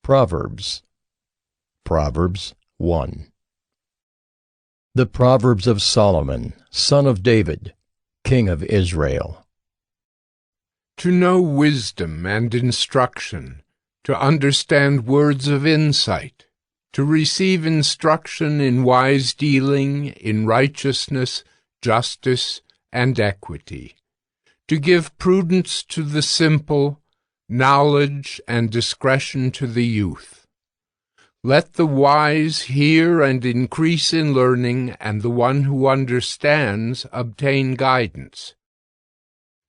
Proverbs. Proverbs 1. The Proverbs of Solomon, son of David, king of Israel. To know wisdom and instruction, to understand words of insight, to receive instruction in wise dealing, in righteousness, justice, and equity, to give prudence to the simple, knowledge and discretion to the youth. Let the wise hear and increase in learning, and the one who understands obtain guidance.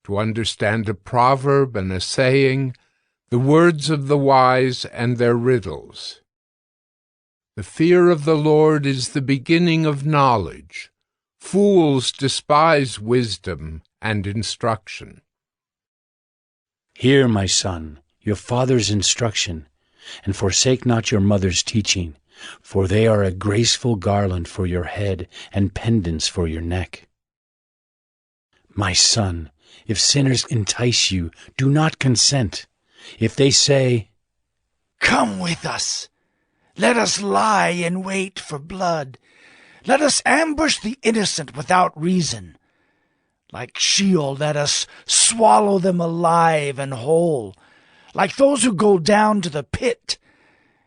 To understand a proverb and a saying, the words of the wise and their riddles. The fear of the Lord is the beginning of knowledge. Fools despise wisdom and instruction. Hear, my son, your father's instruction, and forsake not your mother's teaching, for they are a graceful garland for your head and pendants for your neck. My son, if sinners entice you, do not consent. If they say, "Come with us, let us lie in wait for blood. Let us ambush the innocent without reason. Like Sheol, let us swallow them alive and whole. Like those who go down to the pit,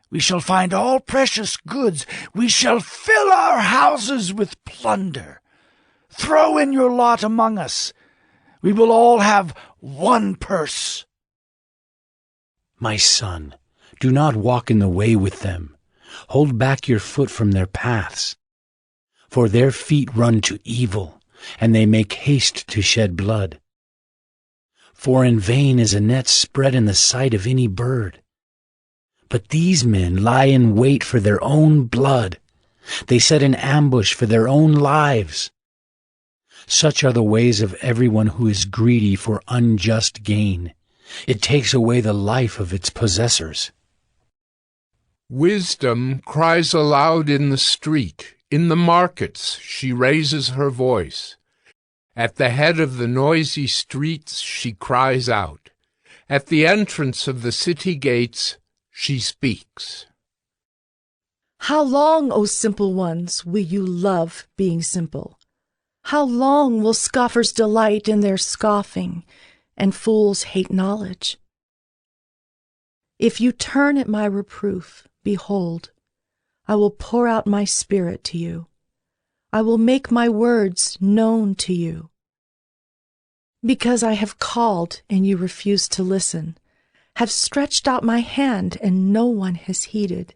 we shall find all precious goods. We shall fill our houses with plunder. Throw in your lot among us. We will all have one purse." My son, do not walk in the way with them. Hold back your foot from their paths. For their feet run to evil, and they make haste to shed blood. For in vain is a net spread in the sight of any bird. But these men lie in wait for their own blood. They set an ambush for their own lives. Such are the ways of everyone who is greedy for unjust gain. It takes away the life of its possessors. Wisdom cries aloud in the street. In the markets she raises her voice. At the head of the noisy streets she cries out. At the entrance of the city gates she speaks. How long, O simple ones, will you love being simple? How long will scoffers delight in their scoffing, and fools hate knowledge? If you turn at my reproof, behold, I will pour out my spirit to you. I will make my words known to you. Because I have called and you refuse to listen, have stretched out my hand and no one has heeded.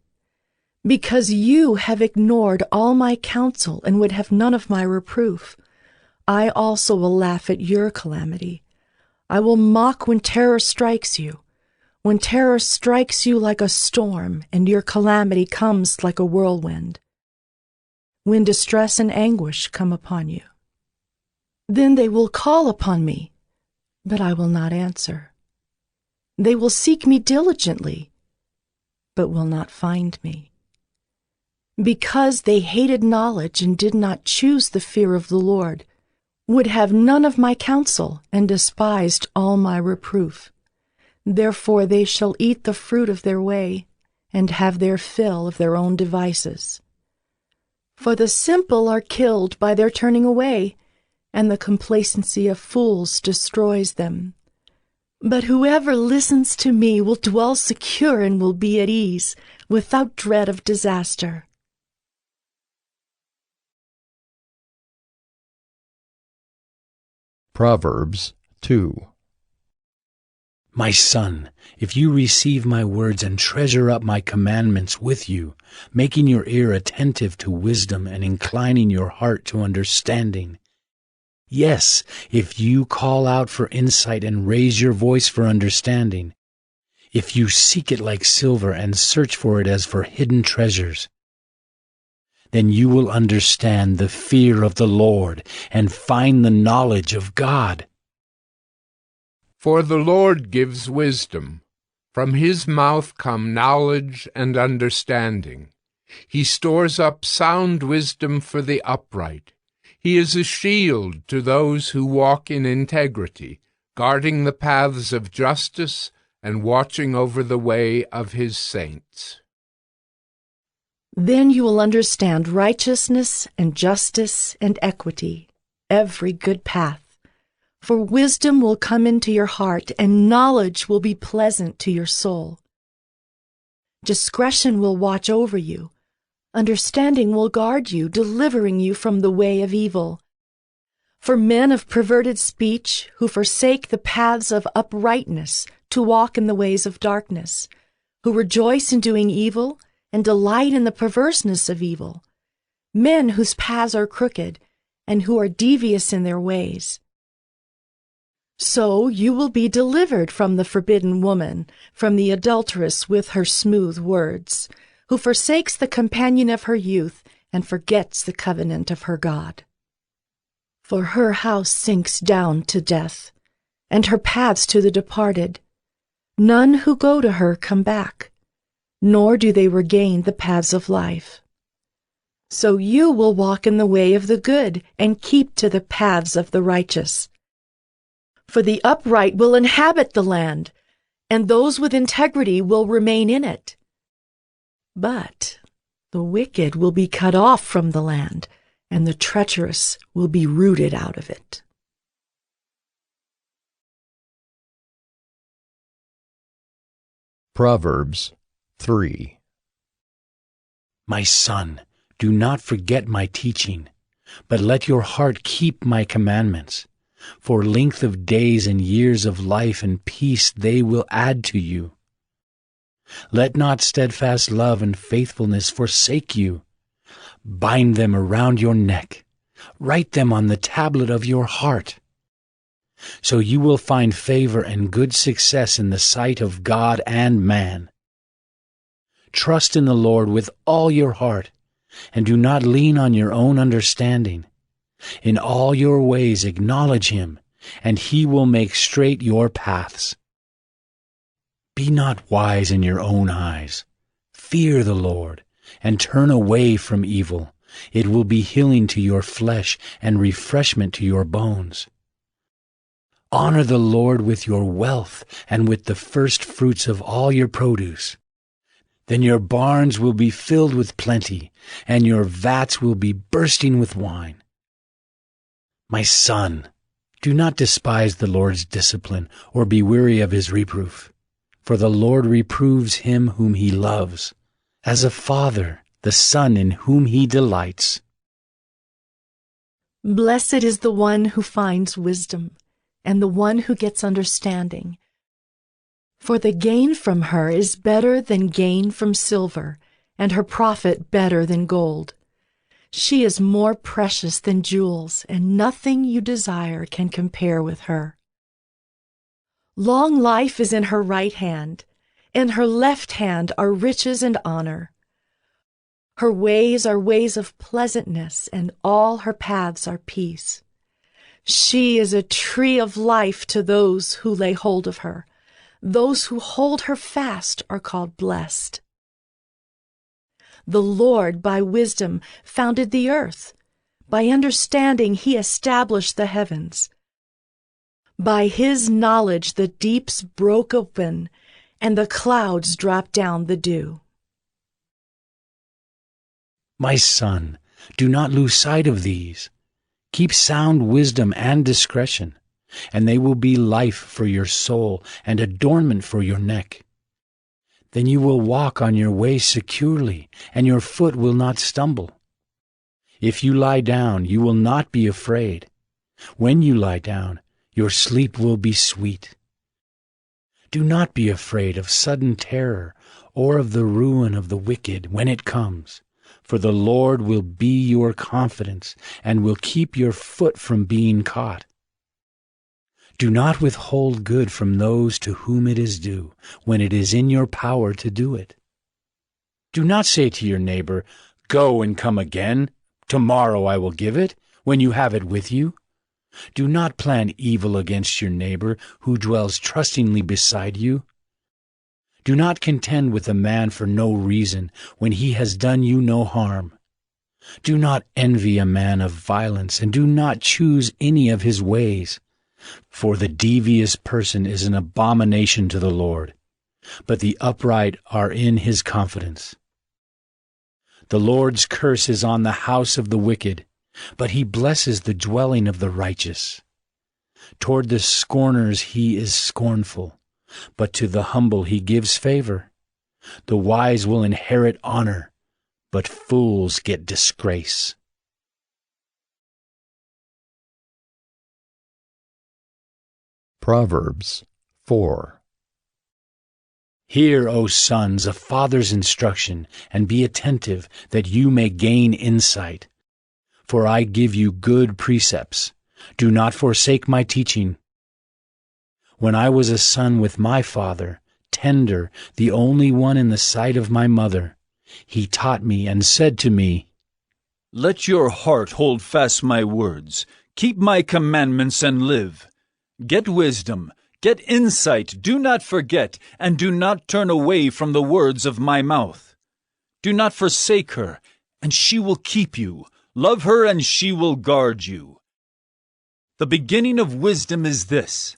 Because you have ignored all my counsel and would have none of my reproof, I also will laugh at your calamity. I will mock when terror strikes you. When terror strikes you like a storm, and your calamity comes like a whirlwind. When distress and anguish come upon you. Then they will call upon me, but I will not answer. They will seek me diligently, but will not find me. Because they hated knowledge and did not choose the fear of the Lord, would have none of my counsel, and despised all my reproof. Therefore they shall eat the fruit of their way, and have their fill of their own devices. For the simple are killed by their turning away, and the complacency of fools destroys them. But whoever listens to me will dwell secure and will be at ease, without dread of disaster. Proverbs 2. My son, if you receive my words and treasure up my commandments with you, making your ear attentive to wisdom and inclining your heart to understanding. Yes, if you call out for insight and raise your voice for understanding, if you seek it like silver and search for it as for hidden treasures, then you will understand the fear of the Lord and find the knowledge of God. For the Lord gives wisdom. From his mouth come knowledge and understanding. He stores up sound wisdom for the upright. He is a shield to those who walk in integrity, guarding the paths of justice and watching over the way of his saints. Then you will understand righteousness and justice and equity, every good path. For wisdom will come into your heart, and knowledge will be pleasant to your soul. Discretion will watch over you. Understanding will guard you, delivering you from the way of evil. For men of perverted speech, who forsake the paths of uprightness to walk in the ways of darkness, who rejoice in doing evil and delight in the perverseness of evil, men whose paths are crooked and who are devious in their ways. So you will be delivered from the forbidden woman, from the adulteress with her smooth words, who forsakes the companion of her youth and forgets the covenant of her God. For her house sinks down to death, and her paths to the departed. None who go to her come back, nor do they regain the paths of life. So you will walk in the way of the good and keep to the paths of the righteous. For the upright will inhabit the land, and those with integrity will remain in it. But the wicked will be cut off from the land, and the treacherous will be rooted out of it. Proverbs 3. My son, do not forget my teaching, but let your heart keep my commandments. For length of days and years of life and peace they will add to you. Let not steadfast love and faithfulness forsake you. Bind them around your neck. Write them on the tablet of your heart. So you will find favor and good success in the sight of God and man. Trust in the Lord with all your heart, and do not lean on your own understanding. In all your ways acknowledge him, and he will make straight your paths. Be not wise in your own eyes. Fear the Lord, and turn away from evil. It will be healing to your flesh and refreshment to your bones. Honor the Lord with your wealth and with the first fruits of all your produce. Then your barns will be filled with plenty, and your vats will be bursting with wine. My son, do not despise the Lord's discipline or be weary of his reproof. For the Lord reproves him whom he loves, as a father the son in whom he delights. Blessed is the one who finds wisdom, and the one who gets understanding. For the gain from her is better than gain from silver, and her profit better than gold. She is more precious than jewels, and nothing you desire can compare with her. Long life is in her right hand. In her left hand are riches and honor. Her ways are ways of pleasantness, and all her paths are peace. She is a tree of life to those who lay hold of her. Those who hold her fast are called blessed. The Lord, by wisdom, founded the earth. By understanding, he established the heavens. By his knowledge, the deeps broke open, and the clouds dropped down the dew. My son, do not lose sight of these. Keep sound wisdom and discretion, and they will be life for your soul and adornment for your neck. Then you will walk on your way securely, and your foot will not stumble. If you lie down, you will not be afraid. When you lie down, your sleep will be sweet. Do not be afraid of sudden terror or of the ruin of the wicked when it comes, for the Lord will be your confidence and will keep your foot from being caught. Do not withhold good from those to whom it is due, when it is in your power to do it. Do not say to your neighbor, "Go and come again. Tomorrow I will give it," when you have it with you. Do not plan evil against your neighbor who dwells trustingly beside you. Do not contend with a man for no reason when he has done you no harm. Do not envy a man of violence, and do not choose any of his ways. For the devious person is an abomination to the Lord, but the upright are in his confidence. The Lord's curse is on the house of the wicked, but he blesses the dwelling of the righteous. Toward the scorners he is scornful, but to the humble he gives favor. The wise will inherit honor, but fools get disgrace. Proverbs 4. Hear, O sons, a father's instruction, and be attentive, that you may gain insight. For I give you good precepts. Do not forsake my teaching. When I was a son with my father, tender, the only one in the sight of my mother, he taught me and said to me, Let your heart hold fast my words. Keep my commandments and live. Get wisdom, get insight, do not forget, and do not turn away from the words of my mouth. Do not forsake her, and she will keep you. Love her, and she will guard you. The beginning of wisdom is this: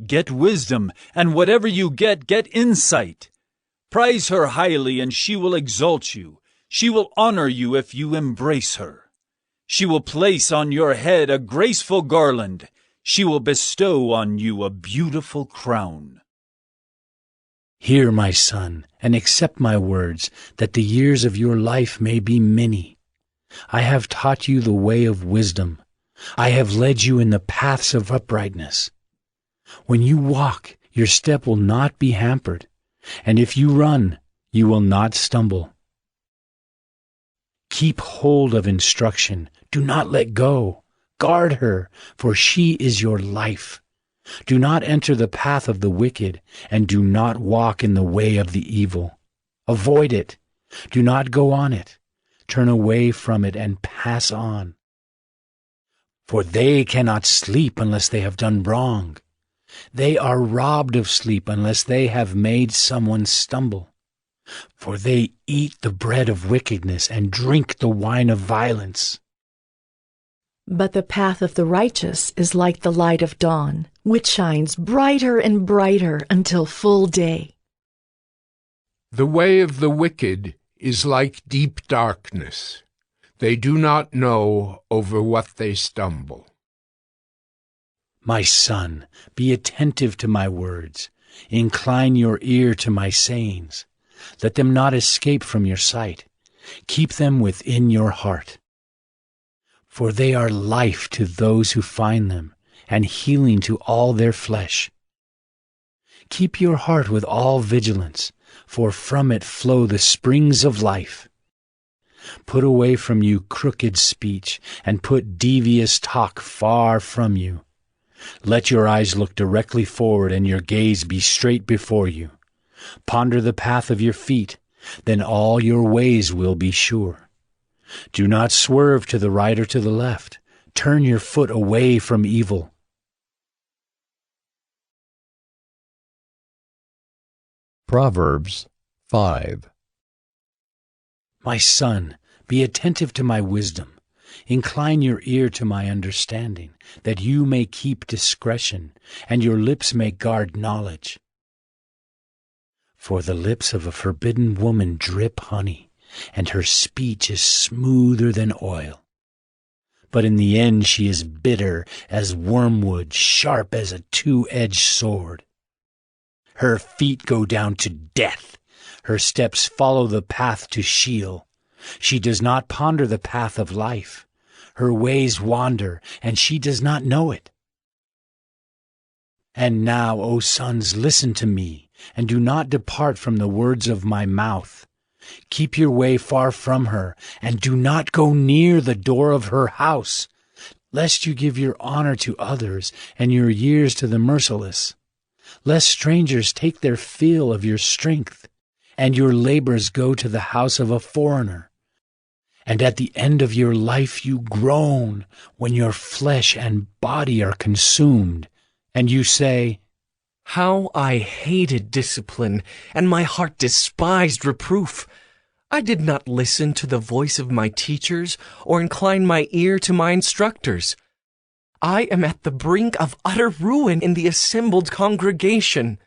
get wisdom, and whatever you get insight. Prize her highly, and she will exalt you. She will honor you if you embrace her. She will place on your head a graceful garland. She will bestow on you a beautiful crown. Hear, my son, and accept my words, that the years of your life may be many. I have taught you the way of wisdom. I have led you in the paths of uprightness. When you walk, your step will not be hampered, and if you run, you will not stumble. Keep hold of instruction. Do not let go. Guard her, for she is your life. Do not enter the path of the wicked, and do not walk in the way of the evil. Avoid it. Do not go on it. Turn away from it and pass on. For they cannot sleep unless they have done wrong. They are robbed of sleep unless they have made someone stumble. For they eat the bread of wickedness and drink the wine of violence. But the path of the righteous is like the light of dawn, which shines brighter and brighter until full day. The way of the wicked is like deep darkness. They do not know over what they stumble. My son, be attentive to my words. Incline your ear to my sayings. Let them not escape from your sight. Keep them within your heart. For they are life to those who find them, and healing to all their flesh. Keep your heart with all vigilance, for from it flow the springs of life. Put away from you crooked speech, and put devious talk far from you. Let your eyes look directly forward, and your gaze be straight before you. Ponder the path of your feet, then all your ways will be sure. Do not swerve to the right or to the left. Turn your foot away from evil. Proverbs 5. My son, be attentive to my wisdom. Incline your ear to my understanding, that you may keep discretion, and your lips may guard knowledge. For the lips of a forbidden woman drip honey, and her speech is smoother than oil. But in the end she is bitter as wormwood, sharp as a two-edged sword. Her feet go down to death. Her steps follow the path to Sheol. She does not ponder the path of life. Her ways wander, and she does not know it. And now, O sons, listen to me, and do not depart from the words of my mouth. Keep your way far from her, and do not go near the door of her house, lest you give your honor to others and your years to the merciless, lest strangers take their fill of your strength, and your labors go to the house of a foreigner. And at the end of your life you groan when your flesh and body are consumed, and you say, How I hated discipline, and my heart despised reproof. I did not listen to the voice of my teachers, or incline my ear to my instructors. I am at the brink of utter ruin in the assembled congregation.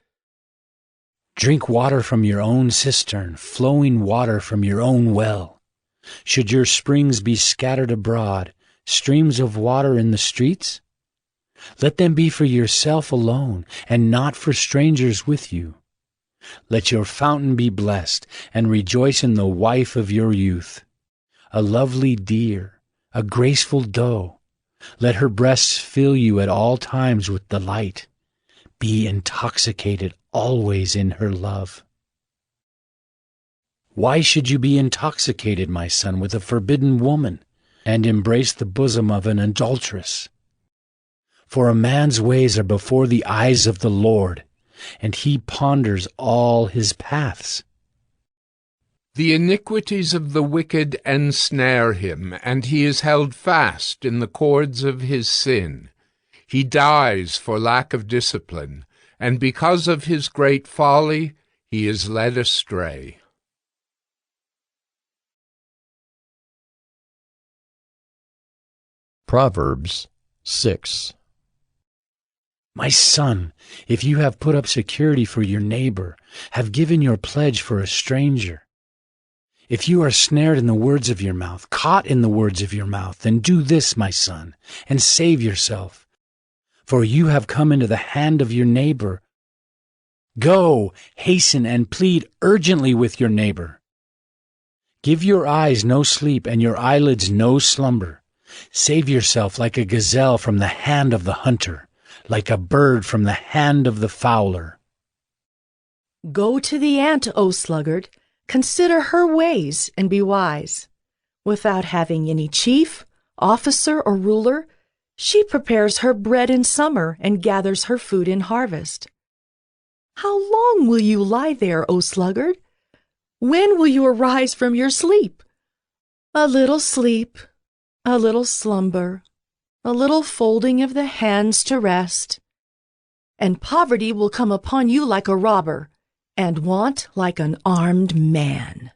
Drink water from your own cistern, flowing water from your own well. Should your springs be scattered abroad, streams of water in the streets? Let them be for yourself alone, and not for strangers with you. Let your fountain be blessed, and rejoice in the wife of your youth. A lovely deer, a graceful doe. Let her breasts fill you at all times with delight. Be intoxicated always in her love. Why should you be intoxicated, my son, with a forbidden woman, and embrace the bosom of an adulteress? For a man's ways are before the eyes of the Lord, and he ponders all his paths. The iniquities of the wicked ensnare him, and he is held fast in the cords of his sin. He dies for lack of discipline, and because of his great folly he is led astray. Proverbs 6. My son, if you have put up security for your neighbor, have given your pledge for a stranger, if you are snared in the words of your mouth, caught in the words of your mouth, then do this, my son, and save yourself. For you have come into the hand of your neighbor. Go, hasten, and plead urgently with your neighbor. Give your eyes no sleep, and your eyelids no slumber. Save yourself like a gazelle from the hand of the hunter, like a bird from the hand of the fowler. Go to the ant, O sluggard. Consider her ways and be wise. Without having any chief, officer, or ruler, she prepares her bread in summer and gathers her food in harvest. How long will you lie there, O sluggard? When will you arise from your sleep? A little sleep, a little slumber, a little folding of the hands to rest, and poverty will come upon you like a robber, and want like an armed man.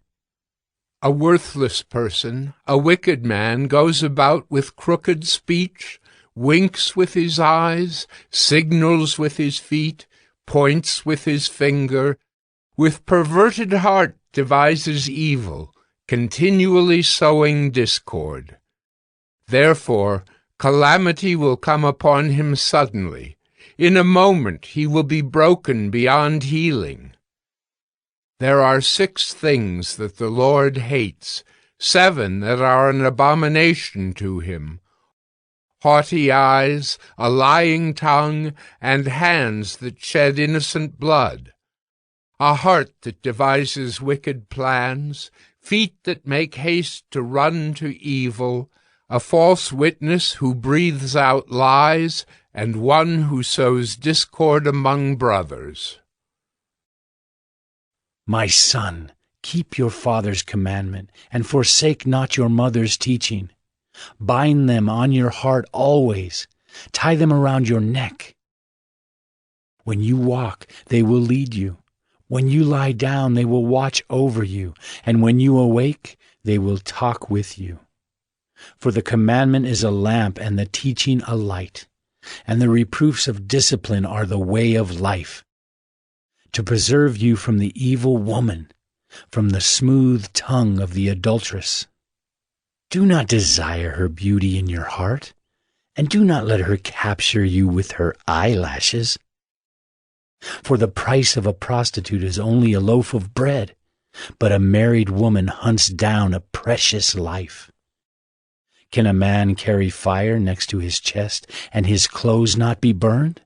A worthless person, a wicked man, goes about with crooked speech, winks with his eyes, signals with his feet, points with his finger, with perverted heart devises evil, continually sowing discord. Therefore, calamity will come upon him suddenly. In a moment he will be broken beyond healing. There are 6 things that the Lord hates, 7 that are an abomination to him: haughty eyes, a lying tongue, and hands that shed innocent blood, a heart that devises wicked plans, feet that make haste to run to evil, a false witness who breathes out lies, and one who sows discord among brothers. My son, keep your father's commandment, and forsake not your mother's teaching. Bind them on your heart always. Tie them around your neck. When you walk, they will lead you. When you lie down, they will watch over you. And when you awake, they will talk with you. For the commandment is a lamp, and the teaching a light. And the reproofs of discipline are the way of life, to preserve you from the evil woman, from the smooth tongue of the adulteress. Do not desire her beauty in your heart, and do not let her capture you with her eyelashes. For the price of a prostitute is only a loaf of bread, but a married woman hunts down a precious life. Can a man carry fire next to his chest, and his clothes not be burned?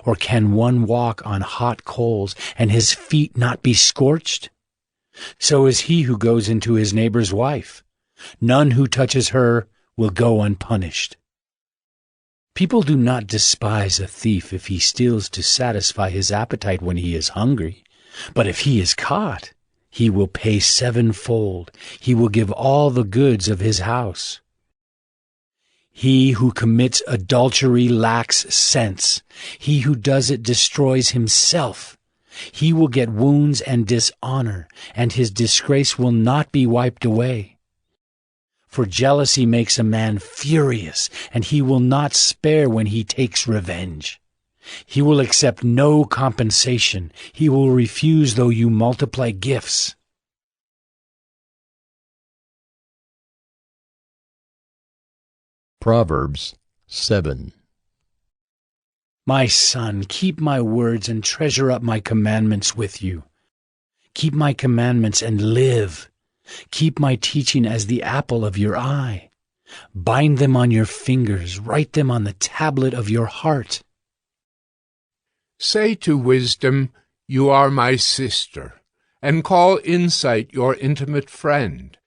Or can one walk on hot coals, and his feet not be scorched? So is he who goes into his neighbor's wife. None who touches her will go unpunished. People do not despise a thief if he steals to satisfy his appetite when he is hungry. But if he is caught, he will pay 7-fold. He will give all the goods of his house. He who commits adultery lacks sense. He who does it destroys himself. He will get wounds and dishonor, and his disgrace will not be wiped away. For jealousy makes a man furious, and he will not spare when he takes revenge. He will accept no compensation. He will refuse though you multiply gifts. Proverbs 7. My son, keep my words and treasure up my commandments with you. Keep my commandments and live. Keep my teaching as the apple of your eye. Bind them on your fingers, write them on the tablet of your heart. Say to wisdom, "You are my sister," and call insight your intimate friend,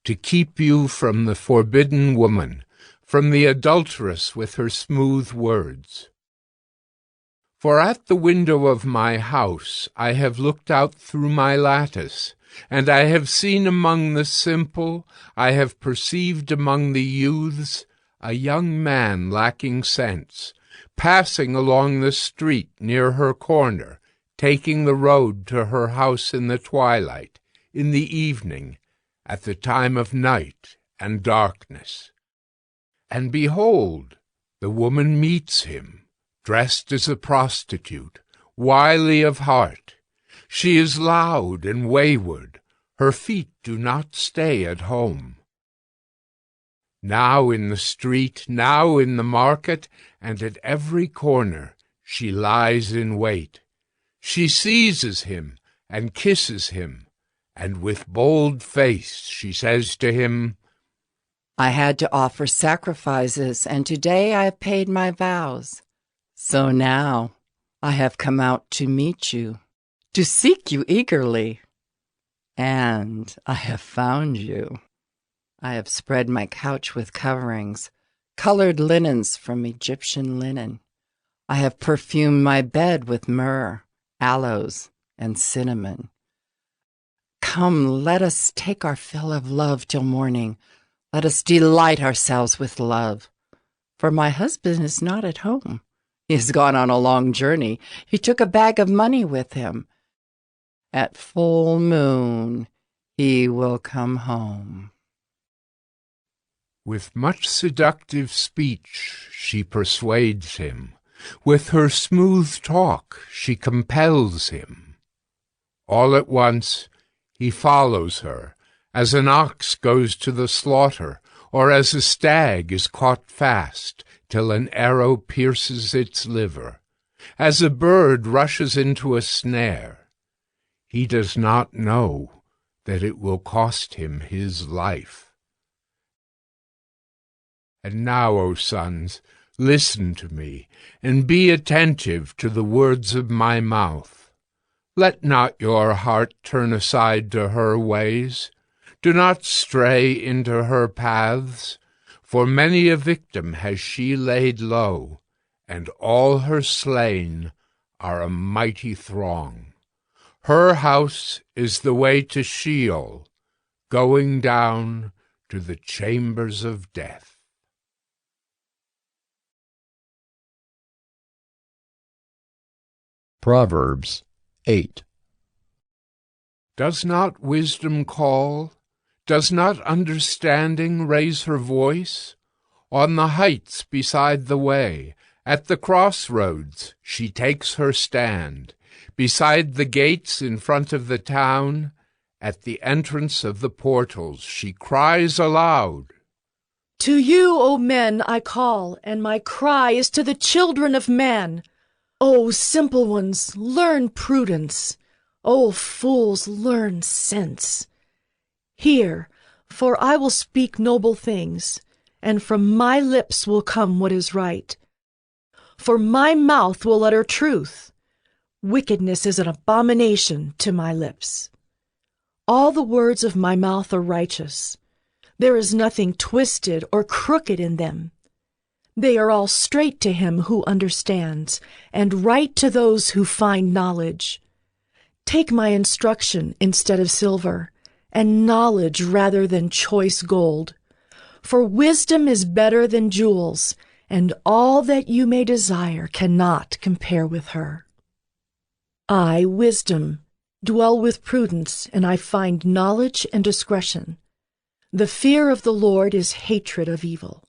to keep you from the forbidden woman, from the adulteress with her smooth words. For at the window of my house I have looked out through my lattice, and I have seen among the simple, I have perceived among the youths, a young man lacking sense, passing along the street near her corner, taking the road to her house in the twilight, in the evening, at the time of night and darkness. And behold, the woman meets him, dressed as a prostitute, wily of heart. She is loud and wayward. Her feet do not stay at home. Now in the street, now in the market, and at every corner she lies in wait. She seizes him and kisses him, and with bold face she says to him, I had to offer sacrifices, and today I have paid my vows. So now I have come out to meet you, to seek you eagerly. And I have found you. I have spread my couch with coverings, colored linens from Egyptian linen. I have perfumed my bed with myrrh, aloes, and cinnamon. Come, let us take our fill of love till morning. Let us delight ourselves with love. For my husband is not at home. He has gone on a long journey. He took a bag of money with him. At full moon he will come home. With much seductive speech she persuades him. With her smooth talk she compels him. All at once he follows her, as an ox goes to the slaughter, or as a stag is caught fast, till an arrow pierces its liver, as a bird rushes into a snare. He does not know that it will cost him his life. And now, O sons, listen to me, and be attentive to the words of my mouth. Let not your heart turn aside to her ways. Do not stray into her paths, for many a victim has she laid low, and all her slain are a mighty throng. Her house is the way to Sheol, going down to the chambers of death. Proverbs 8. Does not wisdom call? Does not understanding raise her voice? On the heights beside the way, at the crossroads, she takes her stand. Beside the gates in front of the town, at the entrance of the portals, she cries aloud. To you, O men, I call, and my cry is to the children of man. O simple ones, learn prudence. O fools, learn sense. Hear, for I will speak noble things, and from my lips will come what is right. For my mouth will utter truth. Wickedness is an abomination to my lips. All the words of my mouth are righteous. There is nothing twisted or crooked in them. They are all straight to him who understands, and right to those who find knowledge. Take my instruction instead of silver, and knowledge rather than choice gold. For wisdom is better than jewels, and all that you may desire cannot compare with her. I, wisdom, dwell with prudence, and I find knowledge and discretion. The fear of the Lord is hatred of evil.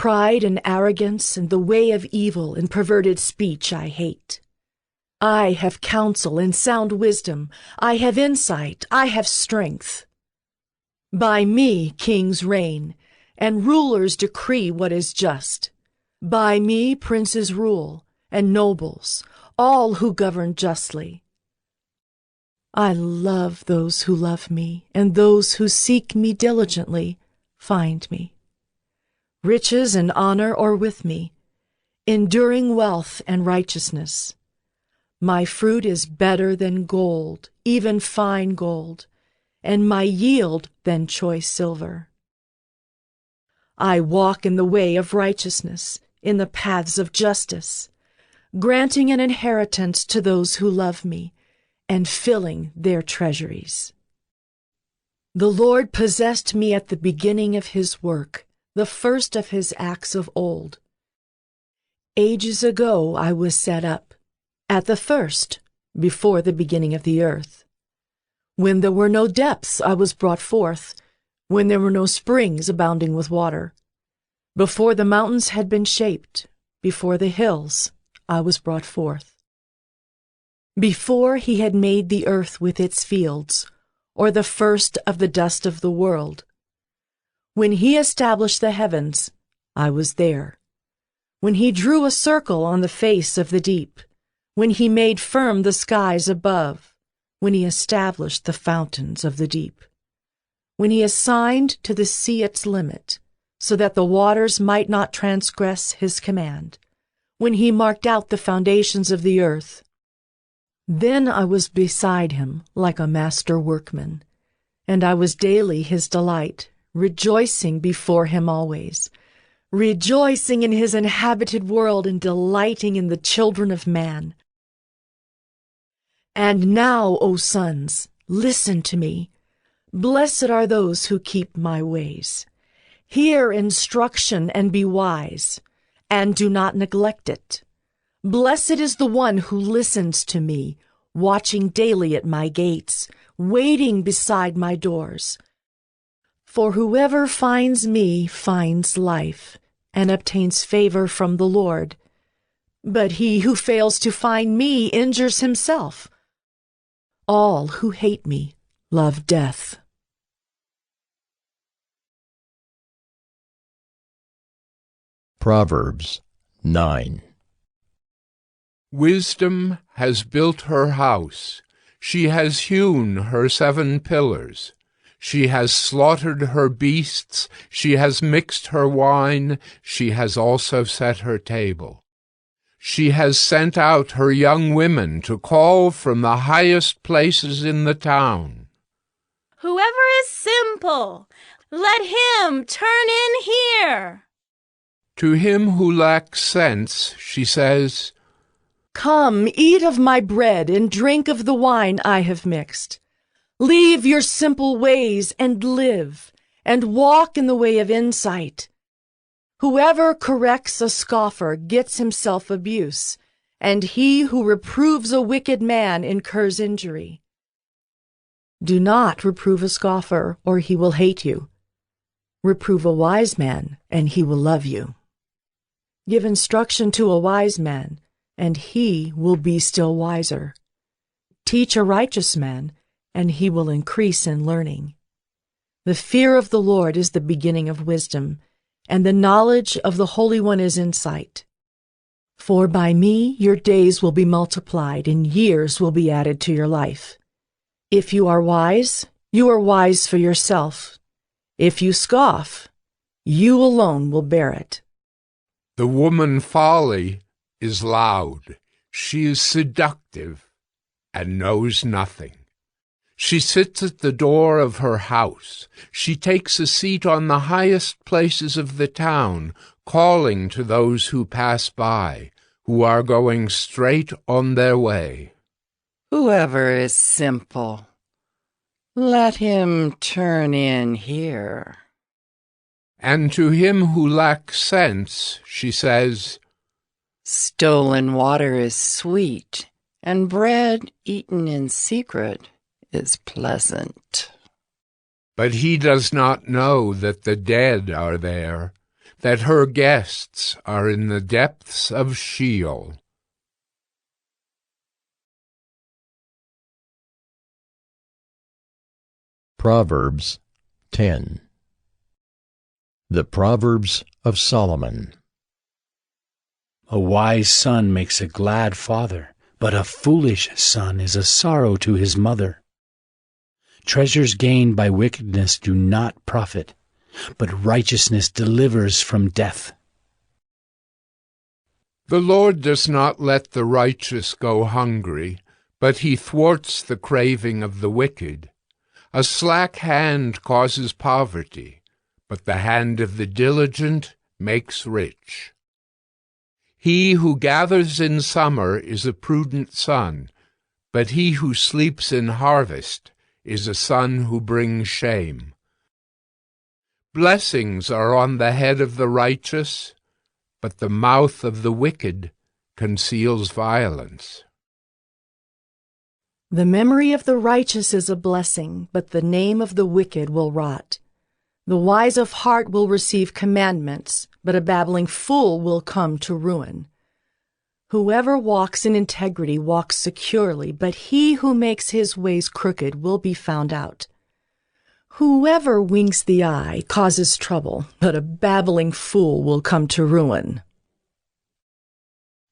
Pride and arrogance and the way of evil and perverted speech I hate. I have counsel and sound wisdom. I have insight. I have strength. By me kings reign, and rulers decree what is just. By me princes rule, and nobles, all who govern justly. I love those who love me, and those who seek me diligently find me. Riches and honor are with me, enduring wealth and righteousness. My fruit is better than gold, even fine gold, and my yield than choice silver. I walk in the way of righteousness, in the paths of justice, granting an inheritance to those who love me, and filling their treasuries. The Lord possessed me at the beginning of his work, the first of his acts of old. Ages ago I was set up, at the first, before the beginning of the earth. When there were no depths I was brought forth, when there were no springs abounding with water. Before the mountains had been shaped, before the hills I was brought forth. Before he had made the earth with its fields, or the first of the dust of the world. When he established the heavens, I was there. When he drew a circle on the face of the deep, when he made firm the skies above, when he established the fountains of the deep, when he assigned to the sea its limit, so that the waters might not transgress his command, when he marked out the foundations of the earth. Then I was beside him like a master workman, and I was daily his delight, rejoicing before him always, rejoicing in his inhabited world and delighting in the children of man. And now, O sons, listen to me. Blessed are those who keep my ways. Hear instruction and be wise, and do not neglect it. Blessed is the one who listens to me, watching daily at my gates, waiting beside my doors. For whoever finds me finds life, and obtains favor from the Lord. But he who fails to find me injures himself. All who hate me love death. Proverbs 9. Wisdom has built her house. She has hewn her 7 pillars. She has slaughtered her beasts. She has mixed her wine. She has also set her table. She has sent out her young women to call from the highest places in the town. Whoever is simple, let him turn in here. To him who lacks sense, she says, Come, eat of my bread and drink of the wine I have mixed. Leave your simple ways and live, and walk in the way of insight. Whoever corrects a scoffer gets himself abuse, and he who reproves a wicked man incurs injury. Do not reprove a scoffer, or he will hate you. Reprove a wise man, and he will love you. Give instruction to a wise man, and he will be still wiser. Teach a righteous man, and he will increase in learning. The fear of the Lord is the beginning of wisdom, and the knowledge of the Holy One is insight. For by me your days will be multiplied, and years will be added to your life. If you are wise for yourself. If you scoff, you alone will bear it. The woman Folly is loud. She is seductive and knows nothing. She sits at the door of her house. She takes a seat on the highest places of the town, calling to those who pass by, who are going straight on their way. Whoever is simple, let him turn in here. And to him who lacks sense, she says, Stolen water is sweet, and bread eaten in secret is pleasant. But he does not know that the dead are there, that her guests are in the depths of Sheol. Proverbs 10. The Proverbs of Solomon. A wise son makes a glad father, but a foolish son is a sorrow to his mother. Treasures gained by wickedness do not profit, but righteousness delivers from death. The Lord does not let the righteous go hungry, but he thwarts the craving of the wicked. A slack hand causes poverty, but the hand of the diligent makes rich. He who gathers in summer is a prudent son, but he who sleeps in harvest is a son who brings shame. Blessings are on the head of the righteous, but the mouth of the wicked conceals violence. The memory of the righteous is a blessing, but the name of the wicked will rot. The wise of heart will receive commandments, but a babbling fool will come to ruin. Whoever walks in integrity walks securely, but he who makes his ways crooked will be found out. Whoever winks the eye causes trouble, but a babbling fool will come to ruin.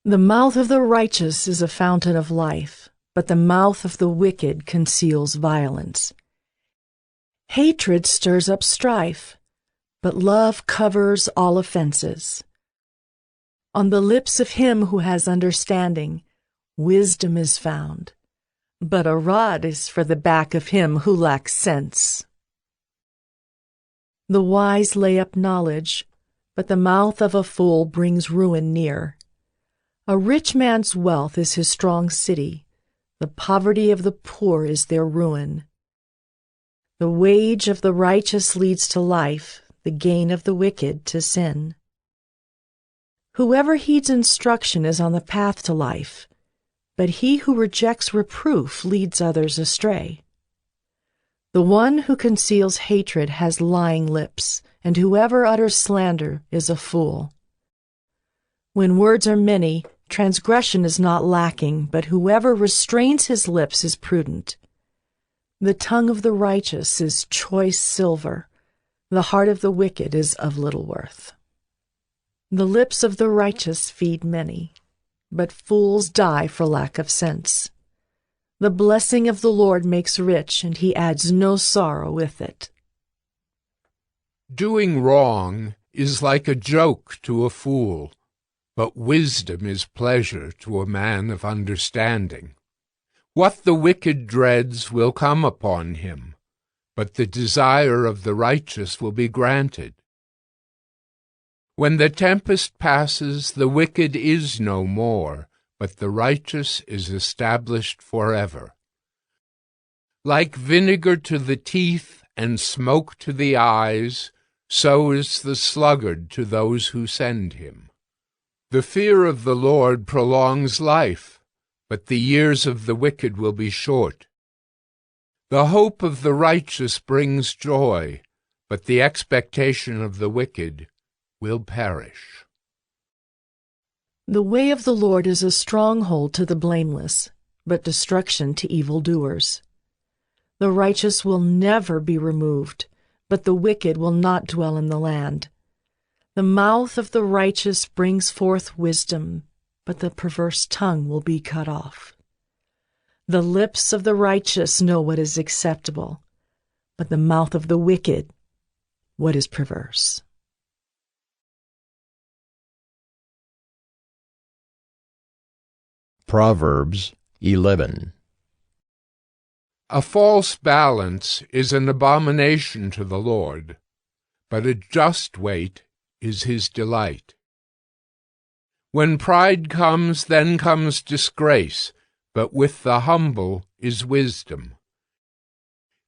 The mouth of the righteous is a fountain of life, but the mouth of the wicked conceals violence. Hatred stirs up strife, but love covers all offenses. On the lips of him who has understanding, wisdom is found, but a rod is for the back of him who lacks sense. The wise lay up knowledge, but the mouth of a fool brings ruin near. A rich man's wealth is his strong city, the poverty of the poor is their ruin. The wage of the righteous leads to life, the gain of the wicked to sin. Whoever heeds instruction is on the path to life, but he who rejects reproof leads others astray. The one who conceals hatred has lying lips, and whoever utters slander is a fool. When words are many, transgression is not lacking, but whoever restrains his lips is prudent. The tongue of the righteous is choice silver, the heart of the wicked is of little worth. The lips of the righteous feed many, but fools die for lack of sense. The blessing of the Lord makes rich, and he adds no sorrow with it. Doing wrong is like a joke to a fool, but wisdom is pleasure to a man of understanding. What the wicked dreads will come upon him, but the desire of the righteous will be granted. When the tempest passes, the wicked is no more, but the righteous is established forever. Like vinegar to the teeth and smoke to the eyes, so is the sluggard to those who send him. The fear of the Lord prolongs life, but the years of the wicked will be short. The hope of the righteous brings joy, but the expectation of the wicked will perish. The way of the Lord is a stronghold to the blameless, but destruction to evildoers. The righteous will never be removed, but the wicked will not dwell in the land. The mouth of the righteous brings forth wisdom, but the perverse tongue will be cut off. The lips of the righteous know what is acceptable, but the mouth of the wicked what is perverse. Proverbs 11. A false balance is an abomination to the Lord, but a just weight is his delight. When pride comes, then comes disgrace, but with the humble is wisdom.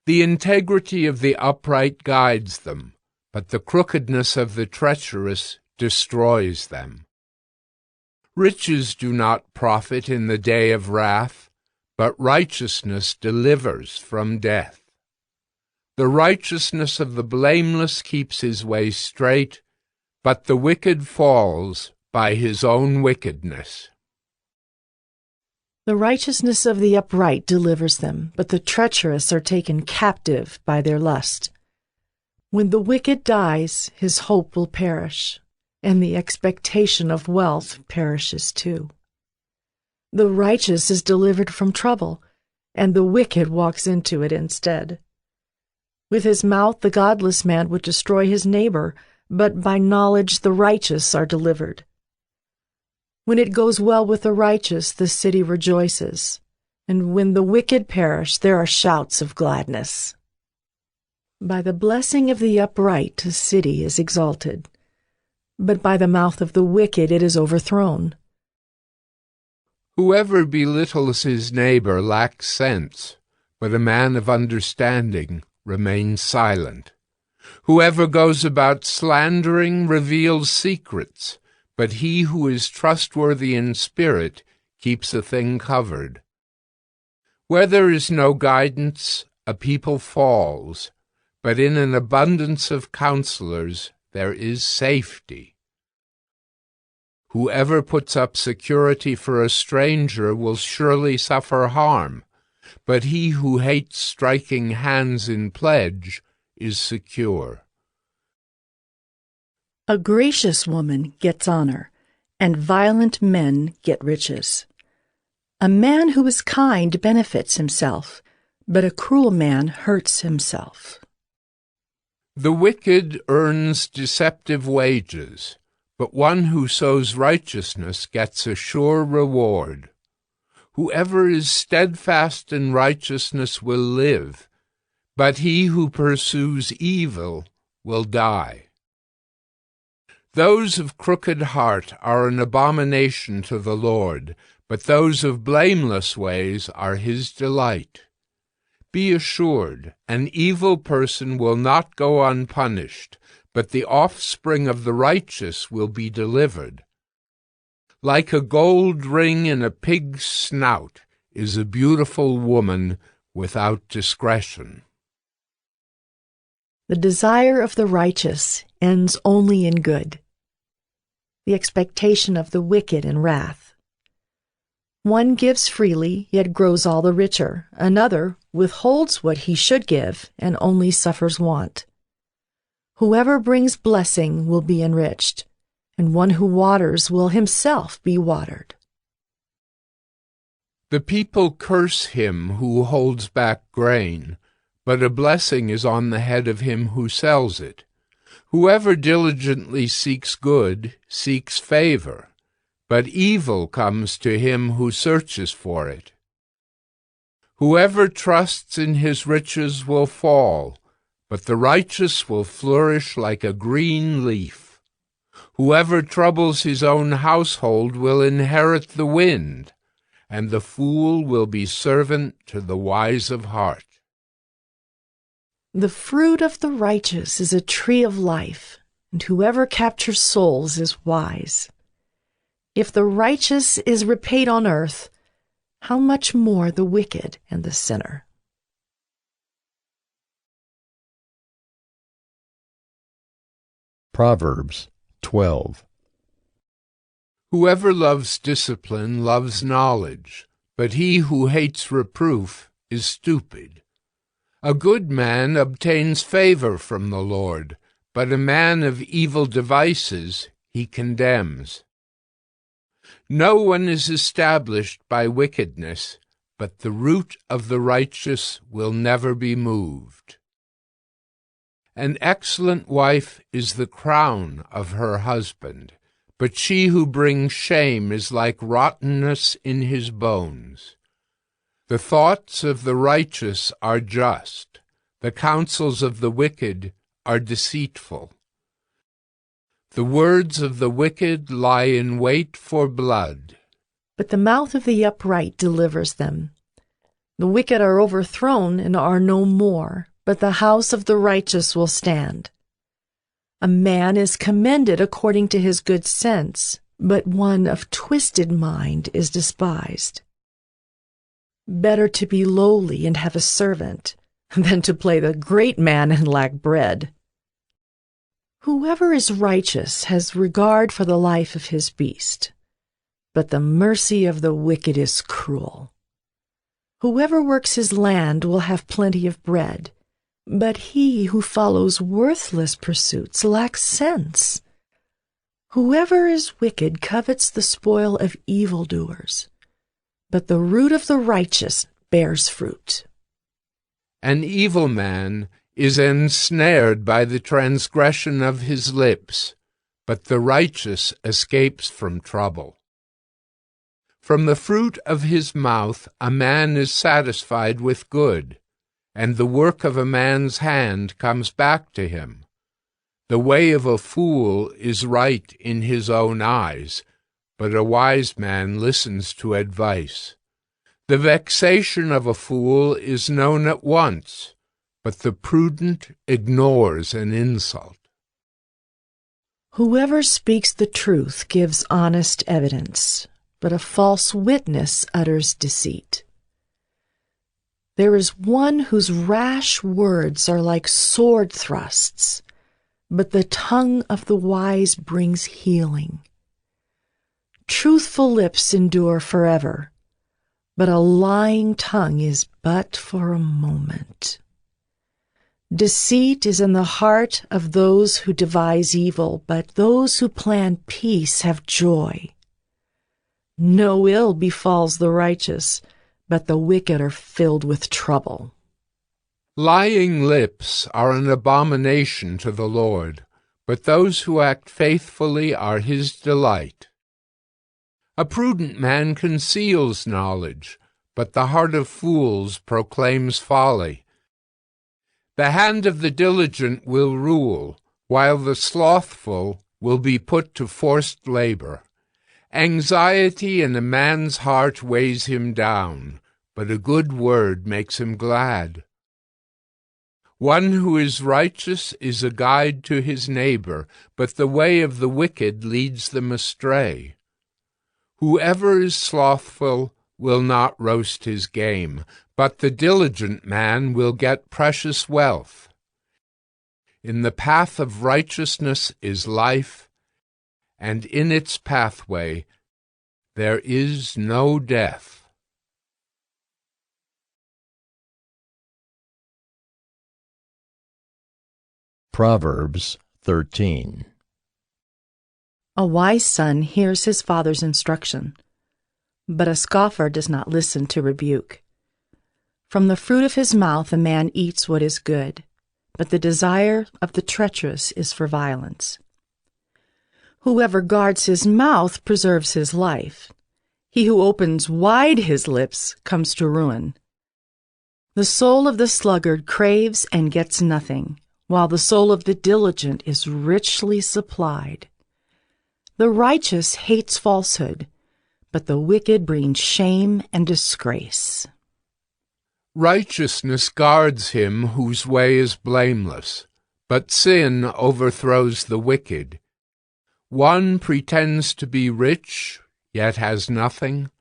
The integrity of the upright guides them, but the crookedness of the treacherous destroys them. Riches do not profit in the day of wrath, but righteousness delivers from death. The righteousness of the blameless keeps his way straight, but the wicked falls by his own wickedness. The righteousness of the upright delivers them, but the treacherous are taken captive by their lust. When the wicked dies, his hope will perish, and the expectation of wealth perishes too. The righteous is delivered from trouble, and the wicked walks into it instead. With his mouth the godless man would destroy his neighbor, but by knowledge the righteous are delivered. When it goes well with the righteous, the city rejoices, and when the wicked perish, there are shouts of gladness. By the blessing of the upright a city is exalted, but by the mouth of the wicked it is overthrown. Whoever belittles his neighbor lacks sense, but a man of understanding remains silent. Whoever goes about slandering reveals secrets, but he who is trustworthy in spirit keeps a thing covered. Where there is no guidance, a people falls, but in an abundance of counselors there is safety. Whoever puts up security for a stranger will surely suffer harm, but he who hates striking hands in pledge is secure. A gracious woman gets honor, and violent men get riches. A man who is kind benefits himself, but a cruel man hurts himself. The wicked earns deceptive wages, but one who sows righteousness gets a sure reward. Whoever is steadfast in righteousness will live, but he who pursues evil will die. Those of crooked heart are an abomination to the Lord, but those of blameless ways are his delight. Be assured, an evil person will not go unpunished, but the offspring of the righteous will be delivered. Like a gold ring in a pig's snout is a beautiful woman without discretion. The desire of the righteous ends only in good, the expectation of the wicked in wrath. One gives freely, yet grows all the richer. Another withholds what he should give, and only suffers want. Whoever brings blessing will be enriched, and one who waters will himself be watered. The people curse him who holds back grain, but a blessing is on the head of him who sells it. Whoever diligently seeks good seeks favor, but evil comes to him who searches for it. Whoever trusts in his riches will fall, but the righteous will flourish like a green leaf. Whoever troubles his own household will inherit the wind, and the fool will be servant to the wise of heart. The fruit of the righteous is a tree of life, and whoever captures souls is wise. If the righteous is repaid on earth, how much more the wicked and the sinner? Proverbs 12. Whoever loves discipline loves knowledge, but he who hates reproof is stupid. A good man obtains favor from the Lord, but a man of evil devices he condemns. No one is established by wickedness, but the root of the righteous will never be moved. An excellent wife is the crown of her husband, but she who brings shame is like rottenness in his bones. The thoughts of the righteous are just, the counsels of the wicked are deceitful. The words of the wicked lie in wait for blood, but the mouth of the upright delivers them. The wicked are overthrown and are no more, but the house of the righteous will stand. A man is commended according to his good sense, but one of twisted mind is despised. Better to be lowly and have a servant than to play the great man and lack bread. Whoever is righteous has regard for the life of his beast, but the mercy of the wicked is cruel. Whoever works his land will have plenty of bread, but he who follows worthless pursuits lacks sense. Whoever is wicked covets the spoil of evildoers, but the root of the righteous bears fruit. An evil man is ensnared by the transgression of his lips, but the righteous escapes from trouble. From the fruit of his mouth a man is satisfied with good, and the work of a man's hand comes back to him. The way of a fool is right in his own eyes, but a wise man listens to advice. The vexation of a fool is known at once, but the prudent ignores an insult. Whoever speaks the truth gives honest evidence, but a false witness utters deceit. There is one whose rash words are like sword thrusts, but the tongue of the wise brings healing. Truthful lips endure forever, but a lying tongue is but for a moment. Deceit is in the heart of those who devise evil, but those who plan peace have joy. No ill befalls the righteous, but the wicked are filled with trouble. Lying lips are an abomination to the Lord, but those who act faithfully are his delight. A prudent man conceals knowledge, but the heart of fools proclaims folly. The hand of the diligent will rule, while the slothful will be put to forced labor. Anxiety in a man's heart weighs him down, but a good word makes him glad. One who is righteous is a guide to his neighbor, but the way of the wicked leads them astray. Whoever is slothful will not roast his game, but the diligent man will get precious wealth. In the path of righteousness is life, and in its pathway there is no death. Proverbs 13. A wise son hears his father's instruction, but a scoffer does not listen to rebuke. From the fruit of his mouth a man eats what is good, but the desire of the treacherous is for violence. Whoever guards his mouth preserves his life. He who opens wide his lips comes to ruin. The soul of the sluggard craves and gets nothing, while the soul of the diligent is richly supplied. The righteous hates falsehood, but the wicked bring shame and disgrace. Righteousness guards him whose way is blameless, but sin overthrows the wicked. One pretends to be rich, yet has nothing.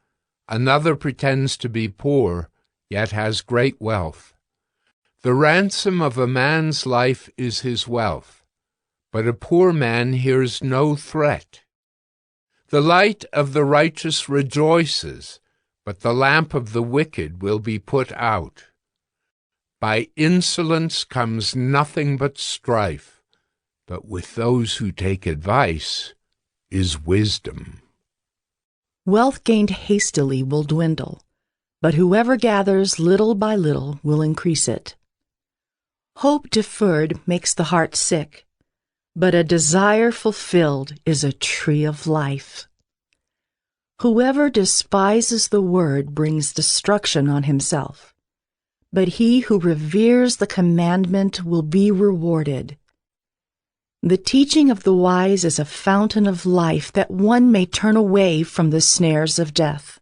Another pretends to be poor, yet has great wealth. The ransom of a man's life is his wealth, but a poor man hears no threat. The light of the righteous rejoices, but the lamp of the wicked will be put out. By insolence comes nothing but strife, but with those who take advice is wisdom. Wealth gained hastily will dwindle, but whoever gathers little by little will increase it. Hope deferred makes the heart sick, but a desire fulfilled is a tree of life. Whoever despises the word brings destruction on himself, but he who reveres the commandment will be rewarded. The teaching of the wise is a fountain of life, that one may turn away from the snares of death.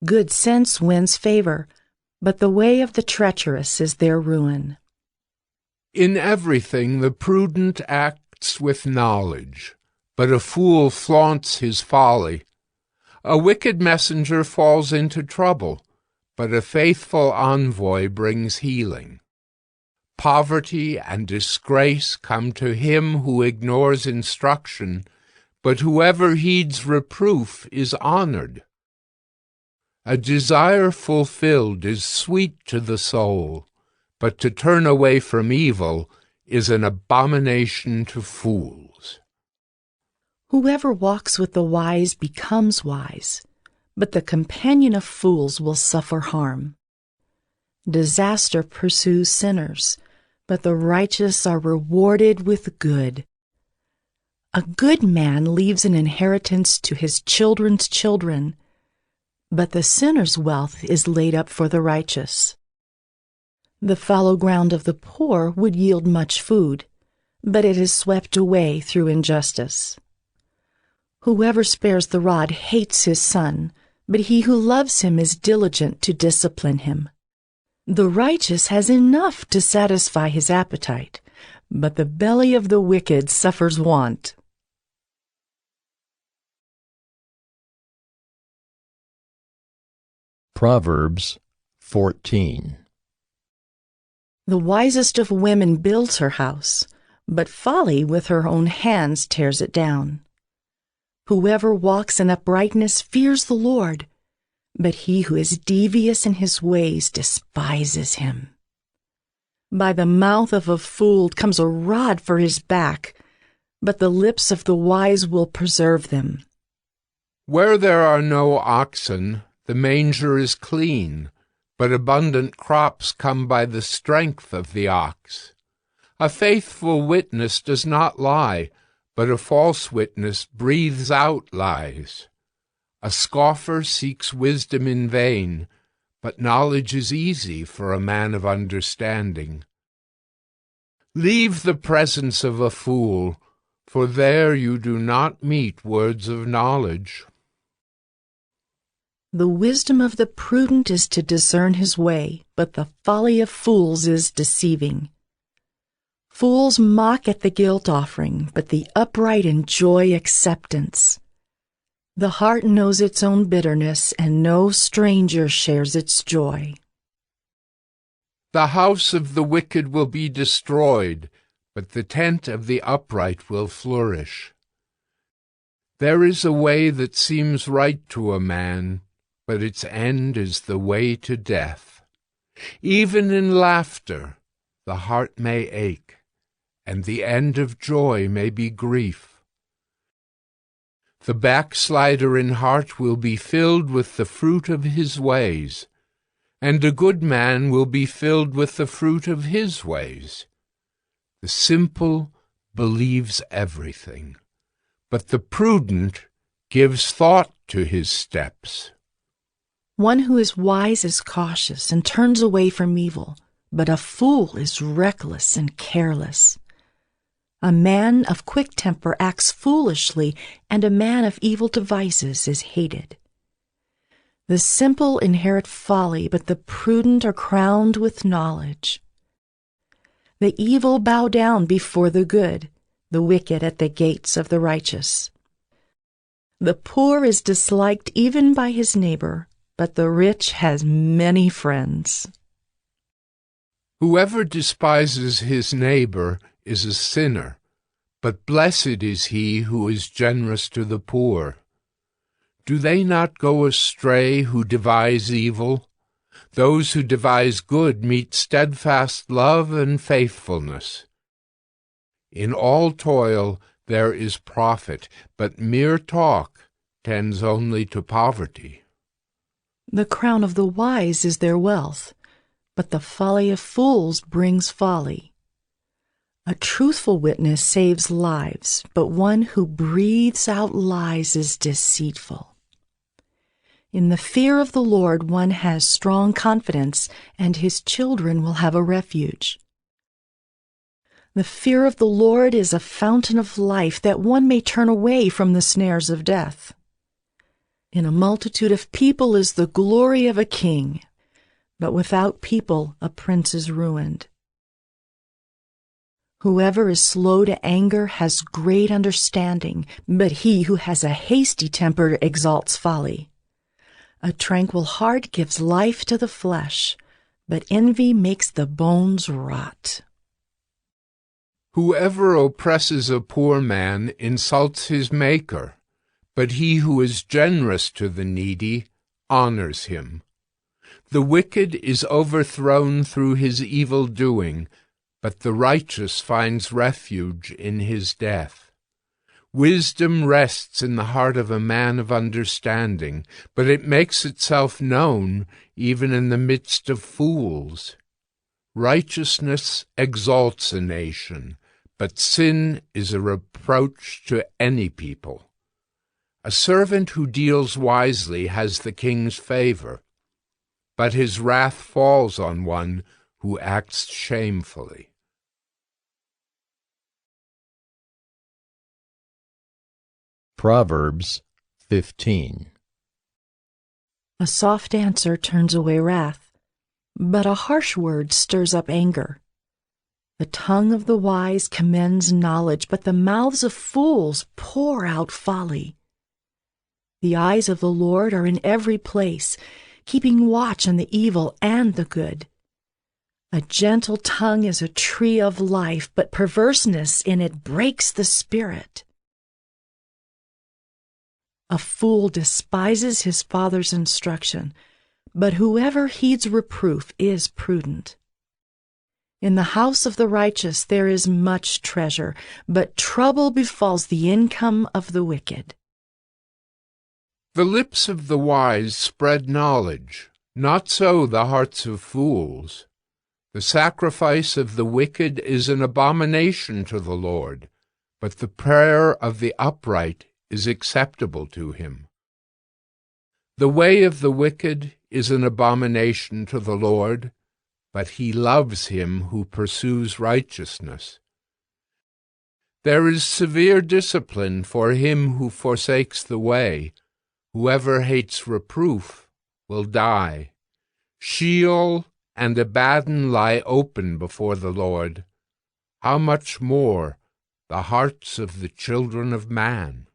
Good sense wins favor, but the way of the treacherous is their ruin. In everything the prudent acts with knowledge, but a fool flaunts his folly. A wicked messenger falls into trouble, but a faithful envoy brings healing. Poverty and disgrace come to him who ignores instruction, but whoever heeds reproof is honored. A desire fulfilled is sweet to the soul, but to turn away from evil is an abomination to fools. Whoever walks with the wise becomes wise, but the companion of fools will suffer harm. Disaster pursues sinners, but the righteous are rewarded with good. A good man leaves an inheritance to his children's children, but the sinner's wealth is laid up for the righteous. The fallow ground of the poor would yield much food, but it is swept away through injustice. Whoever spares the rod hates his son, but he who loves him is diligent to discipline him. The righteous has enough to satisfy his appetite, but the belly of the wicked suffers want. Proverbs 14. The wisest of women builds her house, but Folly with her own hands tears it down. Whoever walks in uprightness fears the Lord, but he who is devious in his ways despises him. By the mouth of a fool comes a rod for his back, but the lips of the wise will preserve them. Where there are no oxen, the manger is clean, but abundant crops come by the strength of the ox. A faithful witness does not lie, but a false witness breathes out lies. A scoffer seeks wisdom in vain, but knowledge is easy for a man of understanding. Leave the presence of a fool, for there you do not meet words of knowledge. The wisdom of the prudent is to discern his way, but the folly of fools is deceiving. Fools mock at the guilt offering, but the upright enjoy acceptance. The heart knows its own bitterness, and no stranger shares its joy. The house of the wicked will be destroyed, but the tent of the upright will flourish. There is a way that seems right to a man, but its end is the way to death. Even in laughter, the heart may ache, and the end of joy may be grief. The backslider in heart will be filled with the fruit of his ways, and a good man will be filled with the fruit of his ways. The simple believes everything, but the prudent gives thought to his steps. One who is wise is cautious and turns away from evil, but a fool is reckless and careless. A man of quick temper acts foolishly, and a man of evil devices is hated. The simple inherit folly, but the prudent are crowned with knowledge. The evil bow down before the good, the wicked at the gates of the righteous. The poor is disliked even by his neighbor, but the rich has many friends. Whoever despises his neighbor is a sinner, but blessed is he who is generous to the poor. Do they not go astray who devise evil? Those who devise good meet steadfast love and faithfulness. In all toil there is profit, but mere talk tends only to poverty. The crown of the wise is their wealth, but the folly of fools brings folly. A truthful witness saves lives, but one who breathes out lies is deceitful. In the fear of the Lord one has strong confidence, and his children will have a refuge. The fear of the Lord is a fountain of life, that one may turn away from the snares of death. In a multitude of people is the glory of a king, but without people a prince is ruined. Whoever is slow to anger has great understanding, but he who has a hasty temper exalts folly. A tranquil heart gives life to the flesh, but envy makes the bones rot. Whoever oppresses a poor man insults his Maker, but he who is generous to the needy honors him. The wicked is overthrown through his evil doing, but the righteous finds refuge in his death. Wisdom rests in the heart of a man of understanding, but it makes itself known even in the midst of fools. Righteousness exalts a nation, but sin is a reproach to any people. A servant who deals wisely has the king's favor, but his wrath falls on one who acts shamefully. Proverbs 15. A soft answer turns away wrath, but a harsh word stirs up anger. The tongue of the wise commends knowledge, but the mouths of fools pour out folly. The eyes of the Lord are in every place, keeping watch on the evil and the good. A gentle tongue is a tree of life, but perverseness in it breaks the spirit. A fool despises his father's instruction, but whoever heeds reproof is prudent. In the house of the righteous there is much treasure, but trouble befalls the income of the wicked. The lips of the wise spread knowledge, not so the hearts of fools. The sacrifice of the wicked is an abomination to the Lord, but the prayer of the upright is acceptable to him. The way of the wicked is an abomination to the Lord, but he loves him who pursues righteousness. There is severe discipline for him who forsakes the way. Whoever hates reproof will die. Sheol and Abaddon lie open before the Lord. How much more the hearts of the children of man?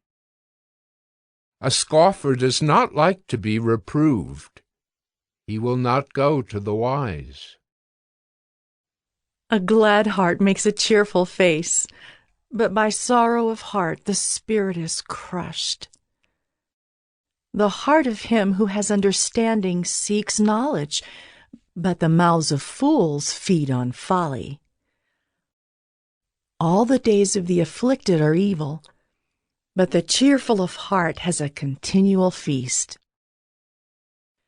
A scoffer does not like to be reproved. He will not go to the wise. A glad heart makes a cheerful face, but by sorrow of heart the spirit is crushed. The heart of him who has understanding seeks knowledge, but the mouths of fools feed on folly. All the days of the afflicted are evil, but the cheerful of heart has a continual feast.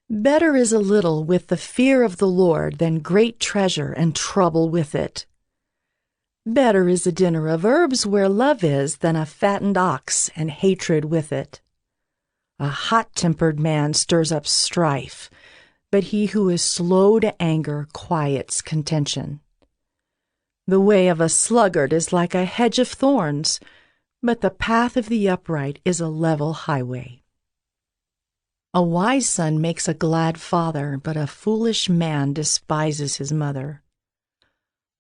Better is a little with the fear of the Lord than great treasure and trouble with it. Better is a dinner of herbs where love is than a fattened ox and hatred with it. A hot-tempered man stirs up strife, but he who is slow to anger quiets contention. The way of a sluggard is like a hedge of thorns, but the path of the upright is a level highway. A wise son makes a glad father, but a foolish man despises his mother.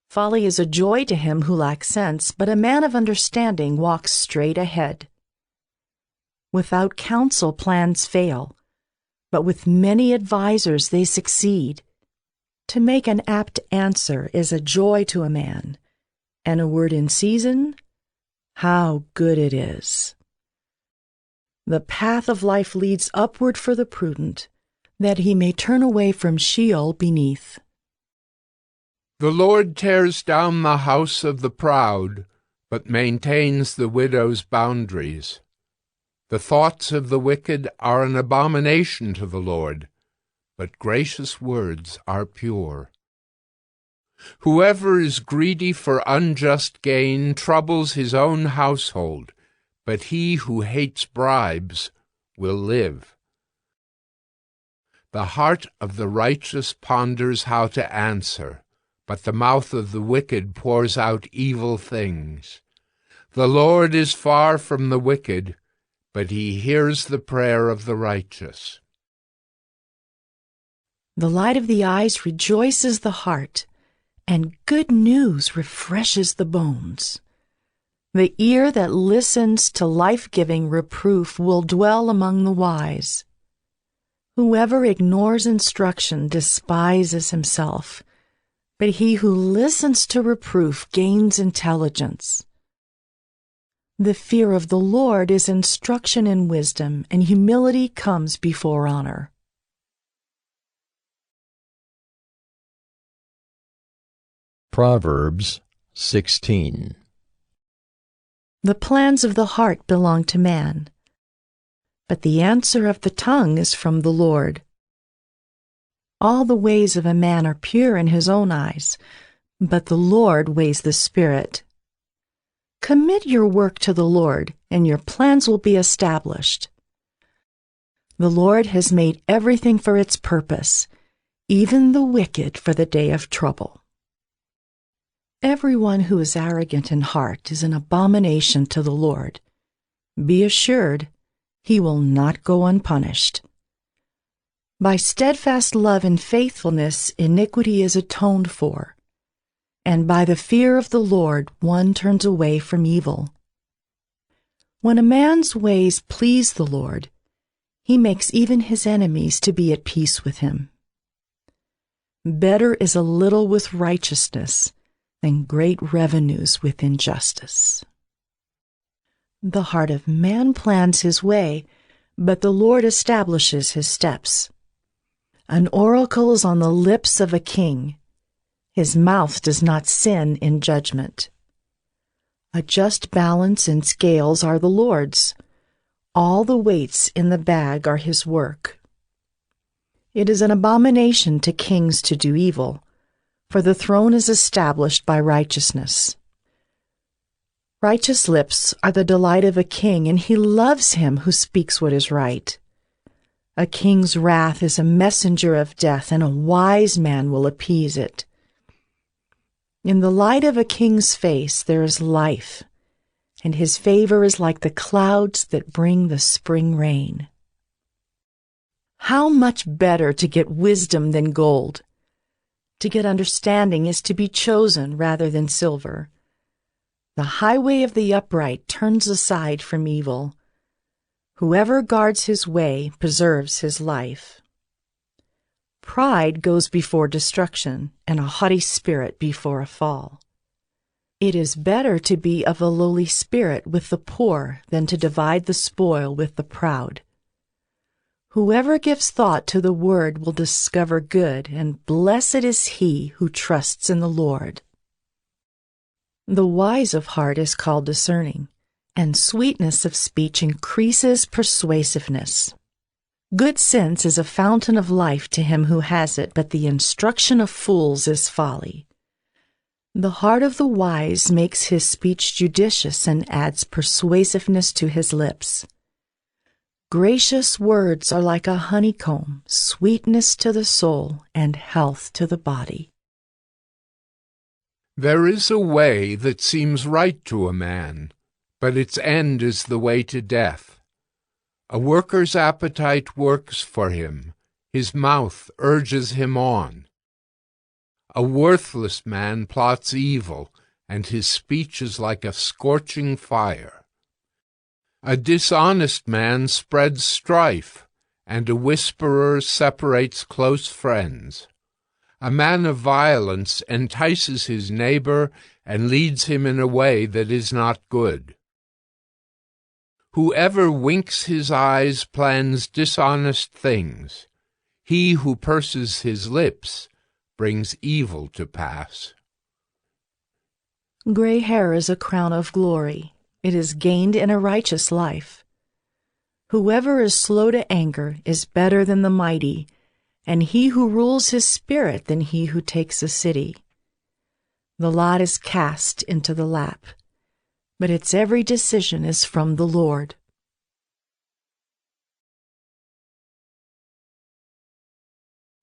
Folly is a joy to him who lacks sense, but a man of understanding walks straight ahead. Without counsel plans fail, but with many advisers they succeed. To make an apt answer is a joy to a man, and a word in season, how good it is. The path of life leads upward for the prudent, that he may turn away from Sheol beneath. The Lord tears down the house of the proud, but maintains the widow's boundaries. The thoughts of the wicked are an abomination to the Lord, but gracious words are pure. Whoever is greedy for unjust gain troubles his own household, but he who hates bribes will live. The heart of the righteous ponders how to answer, but the mouth of the wicked pours out evil things. The Lord is far from the wicked, but he hears the prayer of the righteous. The light of the eyes rejoices the heart, and good news refreshes the bones. The ear that listens to life-giving reproof will dwell among the wise. Whoever ignores instruction despises himself, but he who listens to reproof gains intelligence. The fear of the Lord is instruction in wisdom, and humility comes before honor. Proverbs 16. The plans of the heart belong to man, but the answer of the tongue is from the Lord. All the ways of a man are pure in his own eyes, but the Lord weighs the spirit. Commit your work to the Lord, and your plans will be established. The Lord has made everything for its purpose, even the wicked for the day of trouble. Everyone who is arrogant in heart is an abomination to the Lord. Be assured, he will not go unpunished. By steadfast love and faithfulness, iniquity is atoned for, and by the fear of the Lord one turns away from evil. When a man's ways please the Lord, he makes even his enemies to be at peace with him. Better is a little with righteousness than great revenues with injustice. The heart of man plans his way, but the Lord establishes his steps. An oracle is on the lips of a king. His mouth does not sin in judgment. A just balance and scales are the Lord's. All the weights in the bag are his work. It is an abomination to kings to do evil, for the throne is established by righteousness. Righteous lips are the delight of a king, and he loves him who speaks what is right. A king's wrath is a messenger of death, and a wise man will appease it. In the light of a king's face there is life, and his favor is like the clouds that bring the spring rain. How much better to get wisdom than gold! To get understanding is to be chosen rather than silver. The highway of the upright turns aside from evil. Whoever guards his way preserves his life. Pride goes before destruction, and a haughty spirit before a fall. It is better to be of a lowly spirit with the poor than to divide the spoil with the proud. Whoever gives thought to the word will discover good, and blessed is he who trusts in the Lord. The wise of heart is called discerning, and sweetness of speech increases persuasiveness. Good sense is a fountain of life to him who has it, but the instruction of fools is folly. The heart of the wise makes his speech judicious and adds persuasiveness to his lips. Gracious words are like a honeycomb, sweetness to the soul and health to the body. There is a way that seems right to a man, but its end is the way to death. A worker's appetite works for him, his mouth urges him on. A worthless man plots evil, and his speech is like a scorching fire. A dishonest man spreads strife, and a whisperer separates close friends. A man of violence entices his neighbor and leads him in a way that is not good. Whoever winks his eyes plans dishonest things. He who purses his lips brings evil to pass. Gray hair is a crown of glory. It is gained in a righteous life. Whoever is slow to anger is better than the mighty, and he who rules his spirit than he who takes a city. The lot is cast into the lap, but its every decision is from the Lord.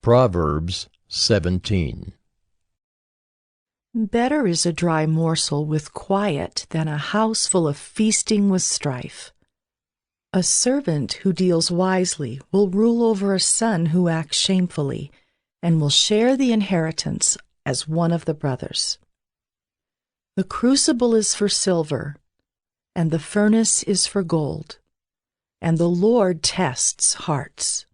Proverbs 17. Better is a dry morsel with quiet than a house full of feasting with strife. A servant who deals wisely will rule over a son who acts shamefully, and will share the inheritance as one of the brothers. The crucible is for silver, and the furnace is for gold, and the Lord tests hearts.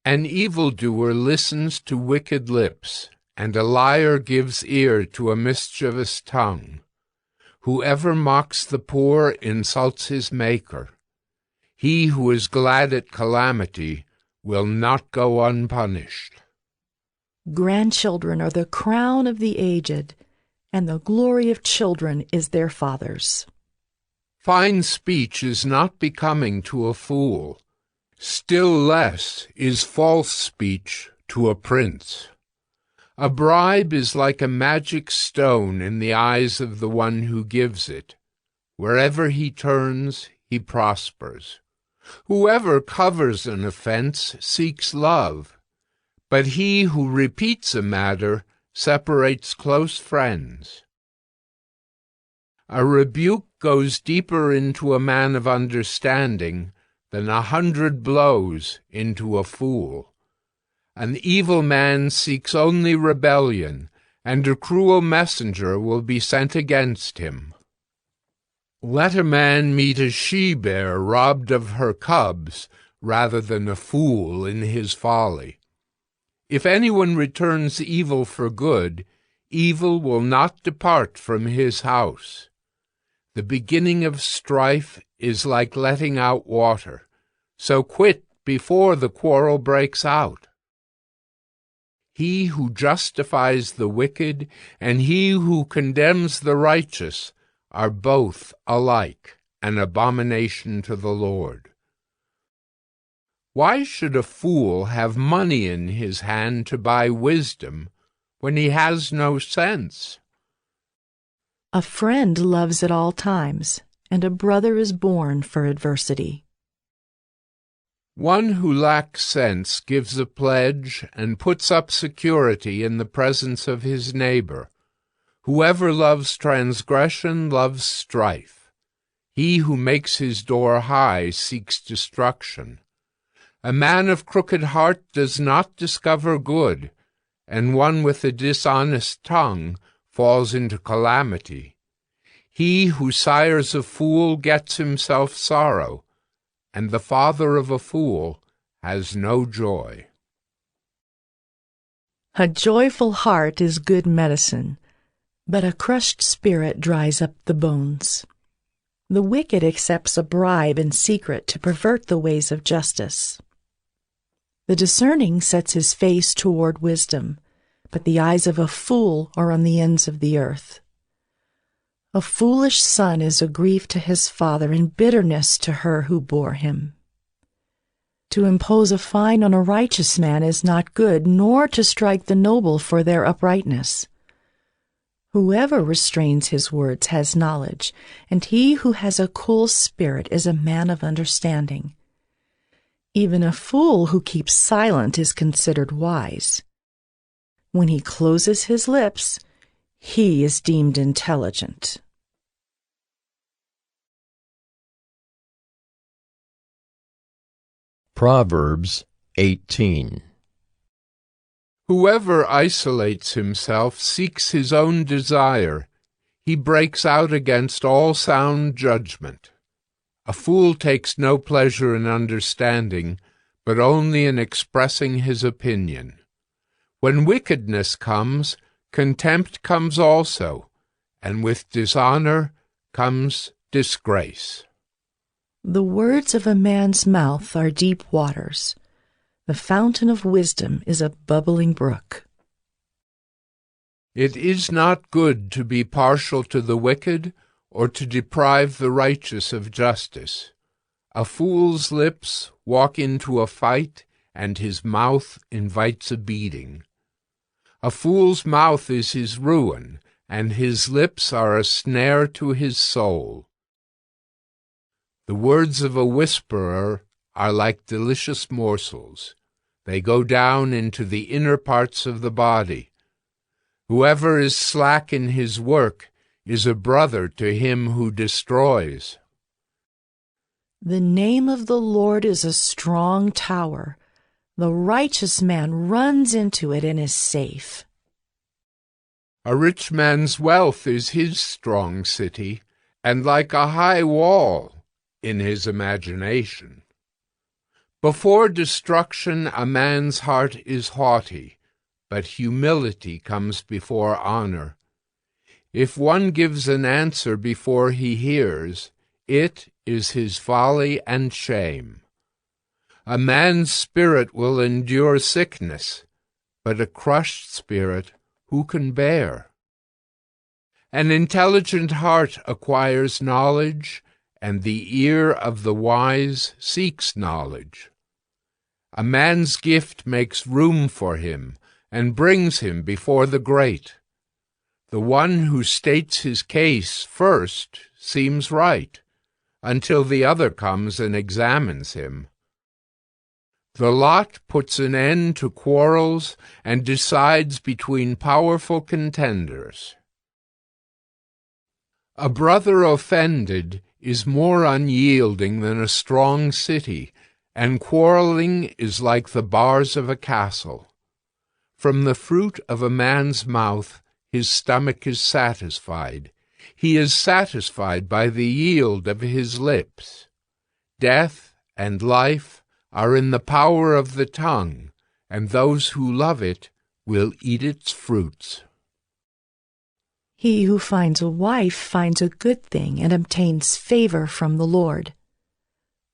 An evildoer listens to wicked lips, and a liar gives ear to a mischievous tongue. Whoever mocks the poor insults his Maker. He who is glad at calamity will not go unpunished. Grandchildren are the crown of the aged, and the glory of children is their fathers. Fine speech is not becoming to a fool. Still less is false speech to a prince. A bribe is like a magic stone in the eyes of the one who gives it. Wherever he turns, he prospers. Whoever covers an offense seeks love, but he who repeats a matter separates close friends. A rebuke goes deeper into a man of understanding than 100 blows into a fool. An evil man seeks only rebellion, and a cruel messenger will be sent against him. Let a man meet a she-bear robbed of her cubs rather than a fool in his folly. If anyone returns evil for good, evil will not depart from his house. The beginning of strife is like letting out water, so quit before the quarrel breaks out. He who justifies the wicked and he who condemns the righteous are both alike an abomination to the Lord. Why should a fool have money in his hand to buy wisdom when he has no sense? A friend loves at all times, and a brother is born for adversity. One who lacks sense gives a pledge and puts up security in the presence of his neighbor. Whoever loves transgression loves strife. He who makes his door high seeks destruction. A man of crooked heart does not discover good, and one with a dishonest tongue falls into calamity. He who sires a fool gets himself sorrow, and the father of a fool has no joy. A joyful heart is good medicine, but a crushed spirit dries up the bones. The wicked accepts a bribe in secret to pervert the ways of justice. The discerning sets his face toward wisdom, but the eyes of a fool are on the ends of the earth. A foolish son is a grief to his father and bitterness to her who bore him. To impose a fine on a righteous man is not good, nor to strike the noble for their uprightness. Whoever restrains his words has knowledge, and he who has a cool spirit is a man of understanding. Even a fool who keeps silent is considered wise. When he closes his lips, he is deemed intelligent. Proverbs 18. Whoever isolates himself seeks his own desire. He breaks out against all sound judgment. A fool takes no pleasure in understanding, but only in expressing his opinion. When wickedness comes, contempt comes also, and with dishonor comes disgrace. The words of a man's mouth are deep waters. The fountain of wisdom is a bubbling brook. It is not good to be partial to the wicked, or to deprive the righteous of justice. A fool's lips walk into a fight, and his mouth invites a beating. A fool's mouth is his ruin, and his lips are a snare to his soul. The words of a whisperer are like delicious morsels. They go down into the inner parts of the body. Whoever is slack in his work is a brother to him who destroys. The name of the Lord is a strong tower. The righteous man runs into it and is safe. A rich man's wealth is his strong city, and like a high wall in his imagination. Before destruction a man's heart is haughty, but humility comes before honor. If one gives an answer before he hears, it is his folly and shame. A man's spirit will endure sickness, but a crushed spirit who can bear? An intelligent heart acquires knowledge, and the ear of the wise seeks knowledge. A man's gift makes room for him and brings him before the great. The one who states his case first seems right, until the other comes and examines him. The lot puts an end to quarrels and decides between powerful contenders. A brother offended is more unyielding than a strong city, and quarreling is like the bars of a castle. From the fruit of a man's mouth his stomach is satisfied. He is satisfied by the yield of his lips. Death and life are in the power of the tongue, and those who love it will eat its fruits. He who finds a wife finds a good thing and obtains favor from the Lord.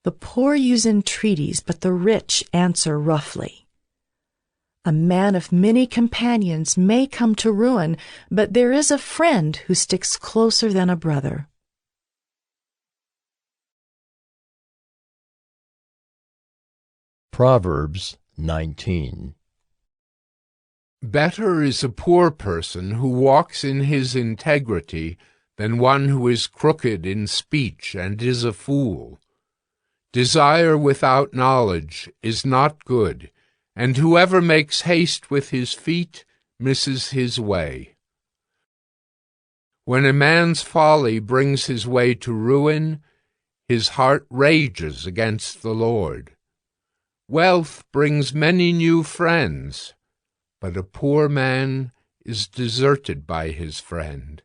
The poor use entreaties, but the rich answer roughly. A man of many companions may come to ruin, but there is a friend who sticks closer than a brother. Proverbs 19. Better is a poor person who walks in his integrity than one who is crooked in speech and is a fool. Desire without knowledge is not good, and whoever makes haste with his feet misses his way. When a man's folly brings his way to ruin, his heart rages against the Lord. Wealth brings many new friends, but a poor man is deserted by his friend.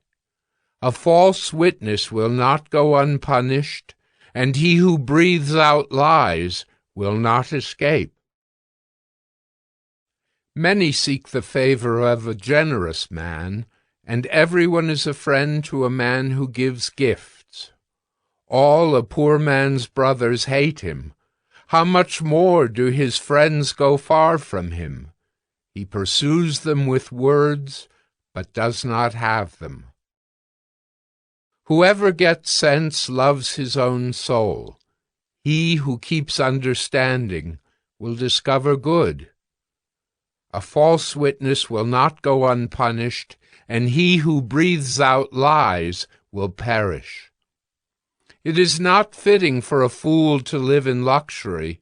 A false witness will not go unpunished, and he who breathes out lies will not escape. Many seek the favor of a generous man, and everyone is a friend to a man who gives gifts. All a poor man's brothers hate him. How much more do his friends go far from him? He pursues them with words, but does not have them. Whoever gets sense loves his own soul. He who keeps understanding will discover good. A false witness will not go unpunished, and he who breathes out lies will perish. It is not fitting for a fool to live in luxury,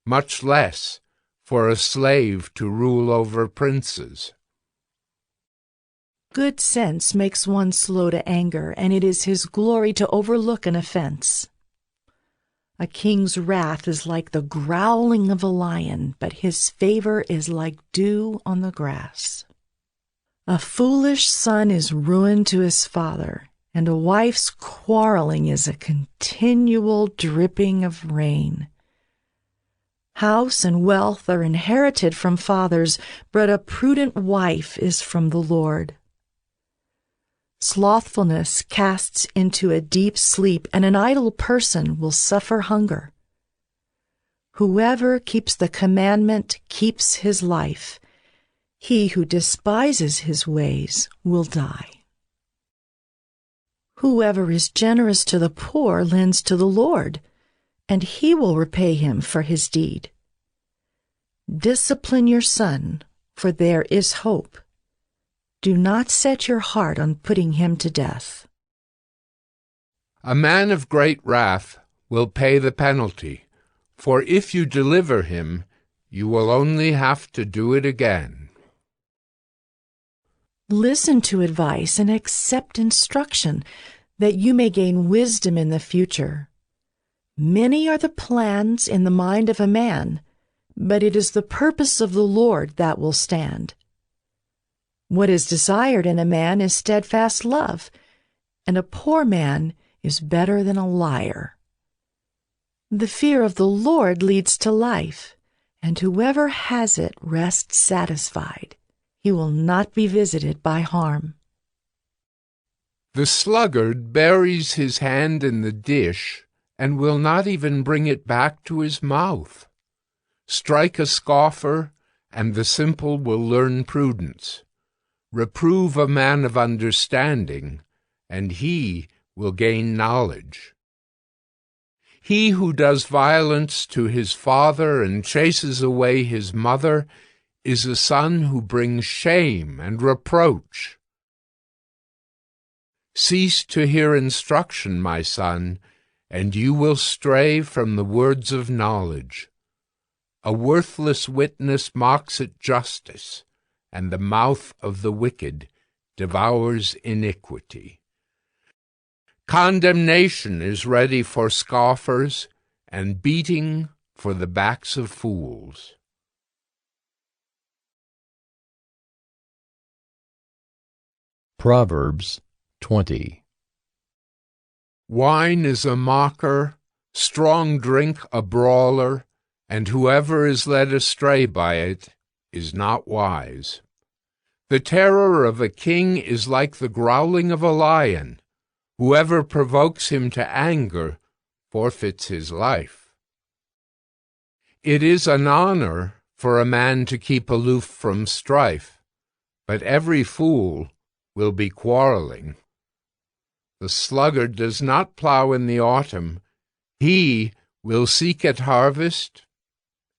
much less for a slave to rule over princes. Good sense makes one slow to anger, and it is his glory to overlook an offense. A king's wrath is like the growling of a lion, but his favor is like dew on the grass. A foolish son is ruin to his father, and a wife's quarreling is a continual dripping of rain. House and wealth are inherited from fathers, but a prudent wife is from the Lord. Slothfulness casts into a deep sleep, and an idle person will suffer hunger. Whoever keeps the commandment keeps his life. He who despises his ways will die. Whoever is generous to the poor lends to the Lord, and he will repay him for his deed. Discipline your son, for there is hope. Do not set your heart on putting him to death. A man of great wrath will pay the penalty, for if you deliver him, you will only have to do it again. Listen to advice and accept instruction, that you may gain wisdom in the future. Many are the plans in the mind of a man, but it is the purpose of the Lord that will stand. What is desired in a man is steadfast love, and a poor man is better than a liar. The fear of the Lord leads to life, and whoever has it rests satisfied. He will not be visited by harm. The sluggard buries his hand in the dish and will not even bring it back to his mouth. Strike a scoffer, and the simple will learn prudence. Reprove a man of understanding, and he will gain knowledge. He who does violence to his father and chases away his mother is a son who brings shame and reproach. Cease to hear instruction, my son, and you will stray from the words of knowledge. A worthless witness mocks at justice, and the mouth of the wicked devours iniquity. Condemnation is ready for scoffers, and beating for the backs of fools. Proverbs 20. Wine is a mocker, strong drink a brawler, and whoever is led astray by it is not wise. The terror of a king is like the growling of a lion. Whoever provokes him to anger forfeits his life. It is an honor for a man to keep aloof from strife, but every fool will be quarreling. The sluggard does not plow in the autumn. He will seek at harvest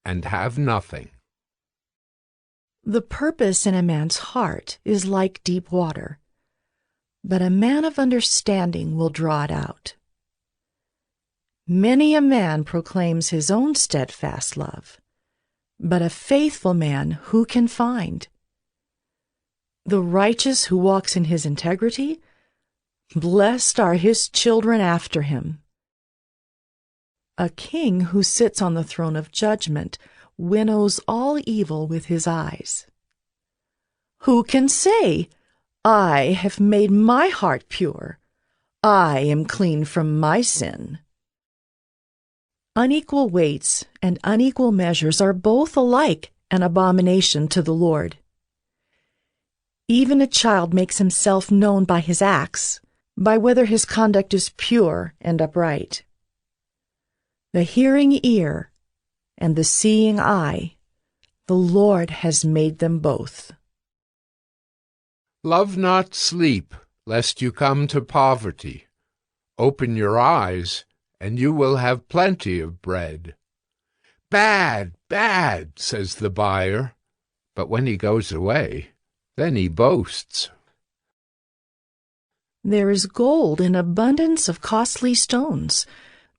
and have nothing. The purpose in a man's heart is like deep water, but a man of understanding will draw it out. Many a man proclaims his own steadfast love, but a faithful man who can find? The righteous who walks in his integrity, blessed are his children after him. A king who sits on the throne of judgment winnows all evil with his eyes. Who can say, I have made my heart pure, I am clean from my sin? Unequal weights and unequal measures are both alike an abomination to the Lord. Even a child makes himself known by his acts, by whether his conduct is pure and upright. The hearing ear and the seeing eye, the Lord has made them both. Love not sleep, lest you come to poverty. Open your eyes, and you will have plenty of bread. Bad, bad, says the buyer, but when he goes away, then he boasts. There is gold in abundance of costly stones,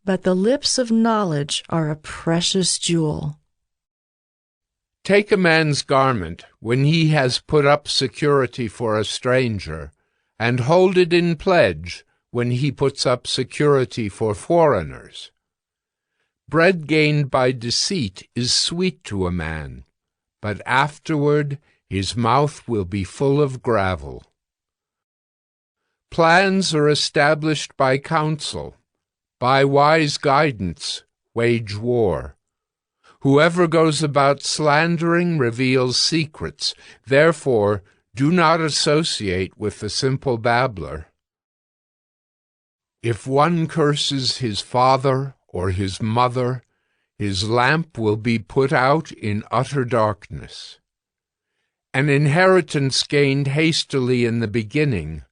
but the lips of knowledge are a precious jewel. Take a man's garment when he has put up security for a stranger, and hold it in pledge when he puts up security for foreigners. Bread gained by deceit is sweet to a man, but afterward his mouth will be full of gravel. Plans are established by counsel. By wise guidance, wage war. Whoever goes about slandering reveals secrets. Therefore, do not associate with the simple babbler. If one curses his father or his mother, his lamp will be put out in utter darkness. An inheritance gained hastily in the beginning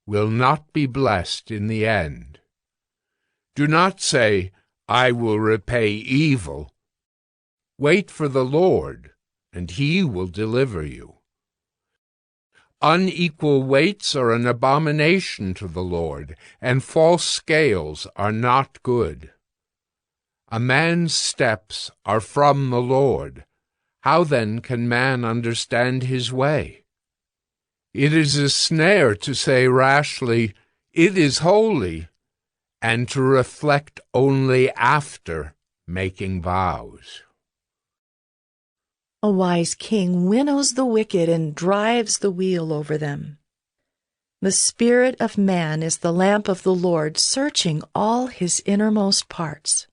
will not be blessed in the end. Do not say, I will repay evil. Wait for the Lord, and he will deliver you. Unequal weights are an abomination to the Lord, and false scales are not good. A man's steps are from the Lord. How then can man understand his way? It is a snare to say rashly, it is holy, and to reflect only after making vows. A wise king winnows the wicked and drives the wheel over them. The spirit of man is the lamp of the Lord, searching all his innermost parts.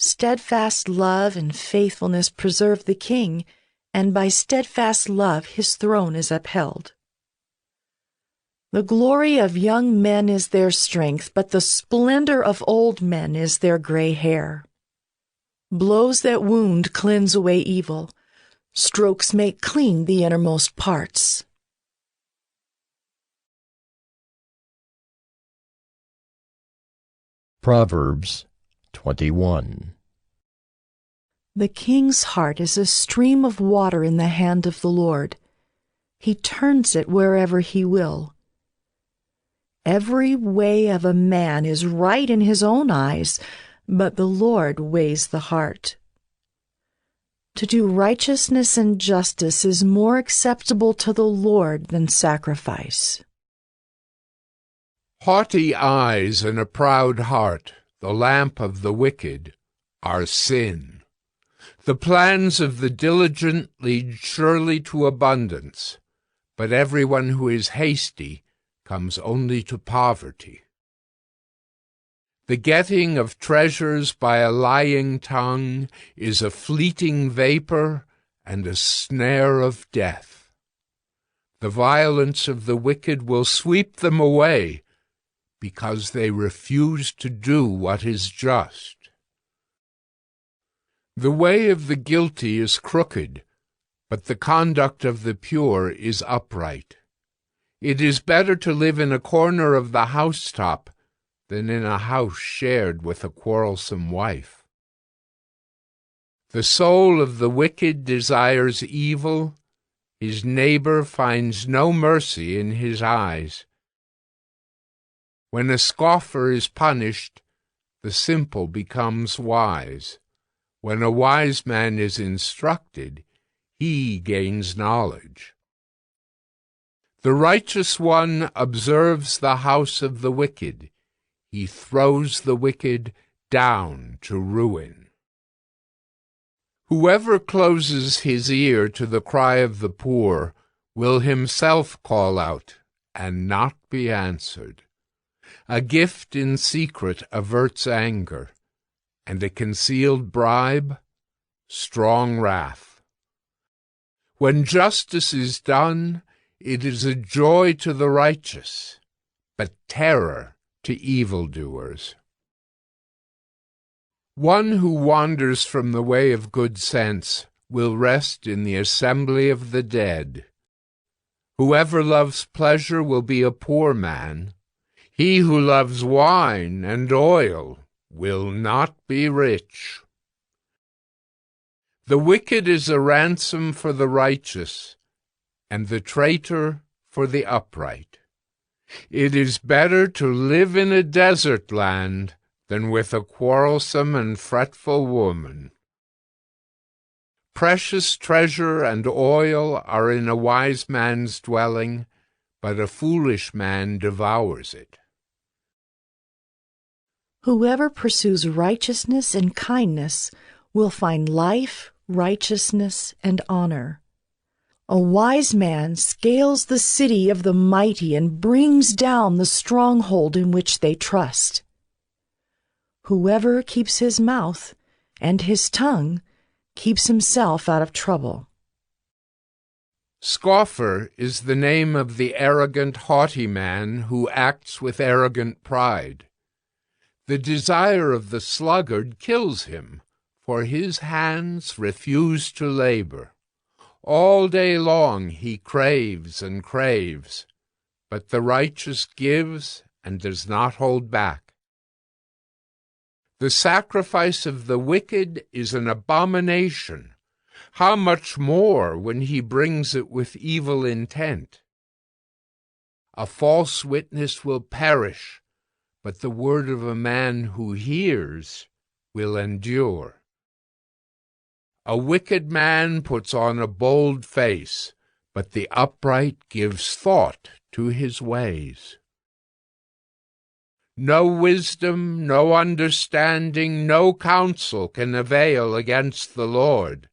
Steadfast love and faithfulness preserve the king, and by steadfast love his throne is upheld. The glory of young men is their strength, but the splendor of old men is their gray hair. Blows that wound cleanse away evil. Strokes make clean the innermost parts. Proverbs 21. The king's heart is a stream of water in the hand of the Lord. He turns it wherever he will. Every way of a man is right in his own eyes, but the Lord weighs the heart. To do righteousness and justice is more acceptable to the Lord than sacrifice. Haughty eyes and a proud heart, the lamp of the wicked, are sin. The plans of the diligent lead surely to abundance, but everyone who is hasty comes only to poverty. The getting of treasures by a lying tongue is a fleeting vapor and a snare of death. The violence of the wicked will sweep them away, because they refuse to do what is just. The way of the guilty is crooked, but the conduct of the pure is upright. It is better to live in a corner of the housetop than in a house shared with a quarrelsome wife. The soul of the wicked desires evil. His neighbor finds no mercy in his eyes. When a scoffer is punished, the simple becomes wise. When a wise man is instructed, he gains knowledge. The righteous one observes the house of the wicked. He throws the wicked down to ruin. Whoever closes his ear to the cry of the poor will himself call out and not be answered. A gift in secret averts anger, and a concealed bribe, strong wrath. When justice is done, it is a joy to the righteous, but terror to evildoers. One who wanders from the way of good sense will rest in the assembly of the dead. Whoever loves pleasure will be a poor man. He who loves wine and oil will not be rich. The wicked is a ransom for the righteous, and the traitor for the upright. It is better to live in a desert land than with a quarrelsome and fretful woman. Precious treasure and oil are in a wise man's dwelling, but a foolish man devours it. Whoever pursues righteousness and kindness will find life, righteousness, and honor. A wise man scales the city of the mighty and brings down the stronghold in which they trust. Whoever keeps his mouth and his tongue keeps himself out of trouble. Scoffer is the name of the arrogant, haughty man who acts with arrogant pride. The desire of the sluggard kills him, for his hands refuse to labor. All day long he craves and craves, but the righteous gives and does not hold back. The sacrifice of the wicked is an abomination. How much more when he brings it with evil intent? A false witness will perish, but the word of a man who hears will endure. A wicked man puts on a bold face, but the upright gives thought to his ways. No wisdom, no understanding, no counsel can avail against the Lord.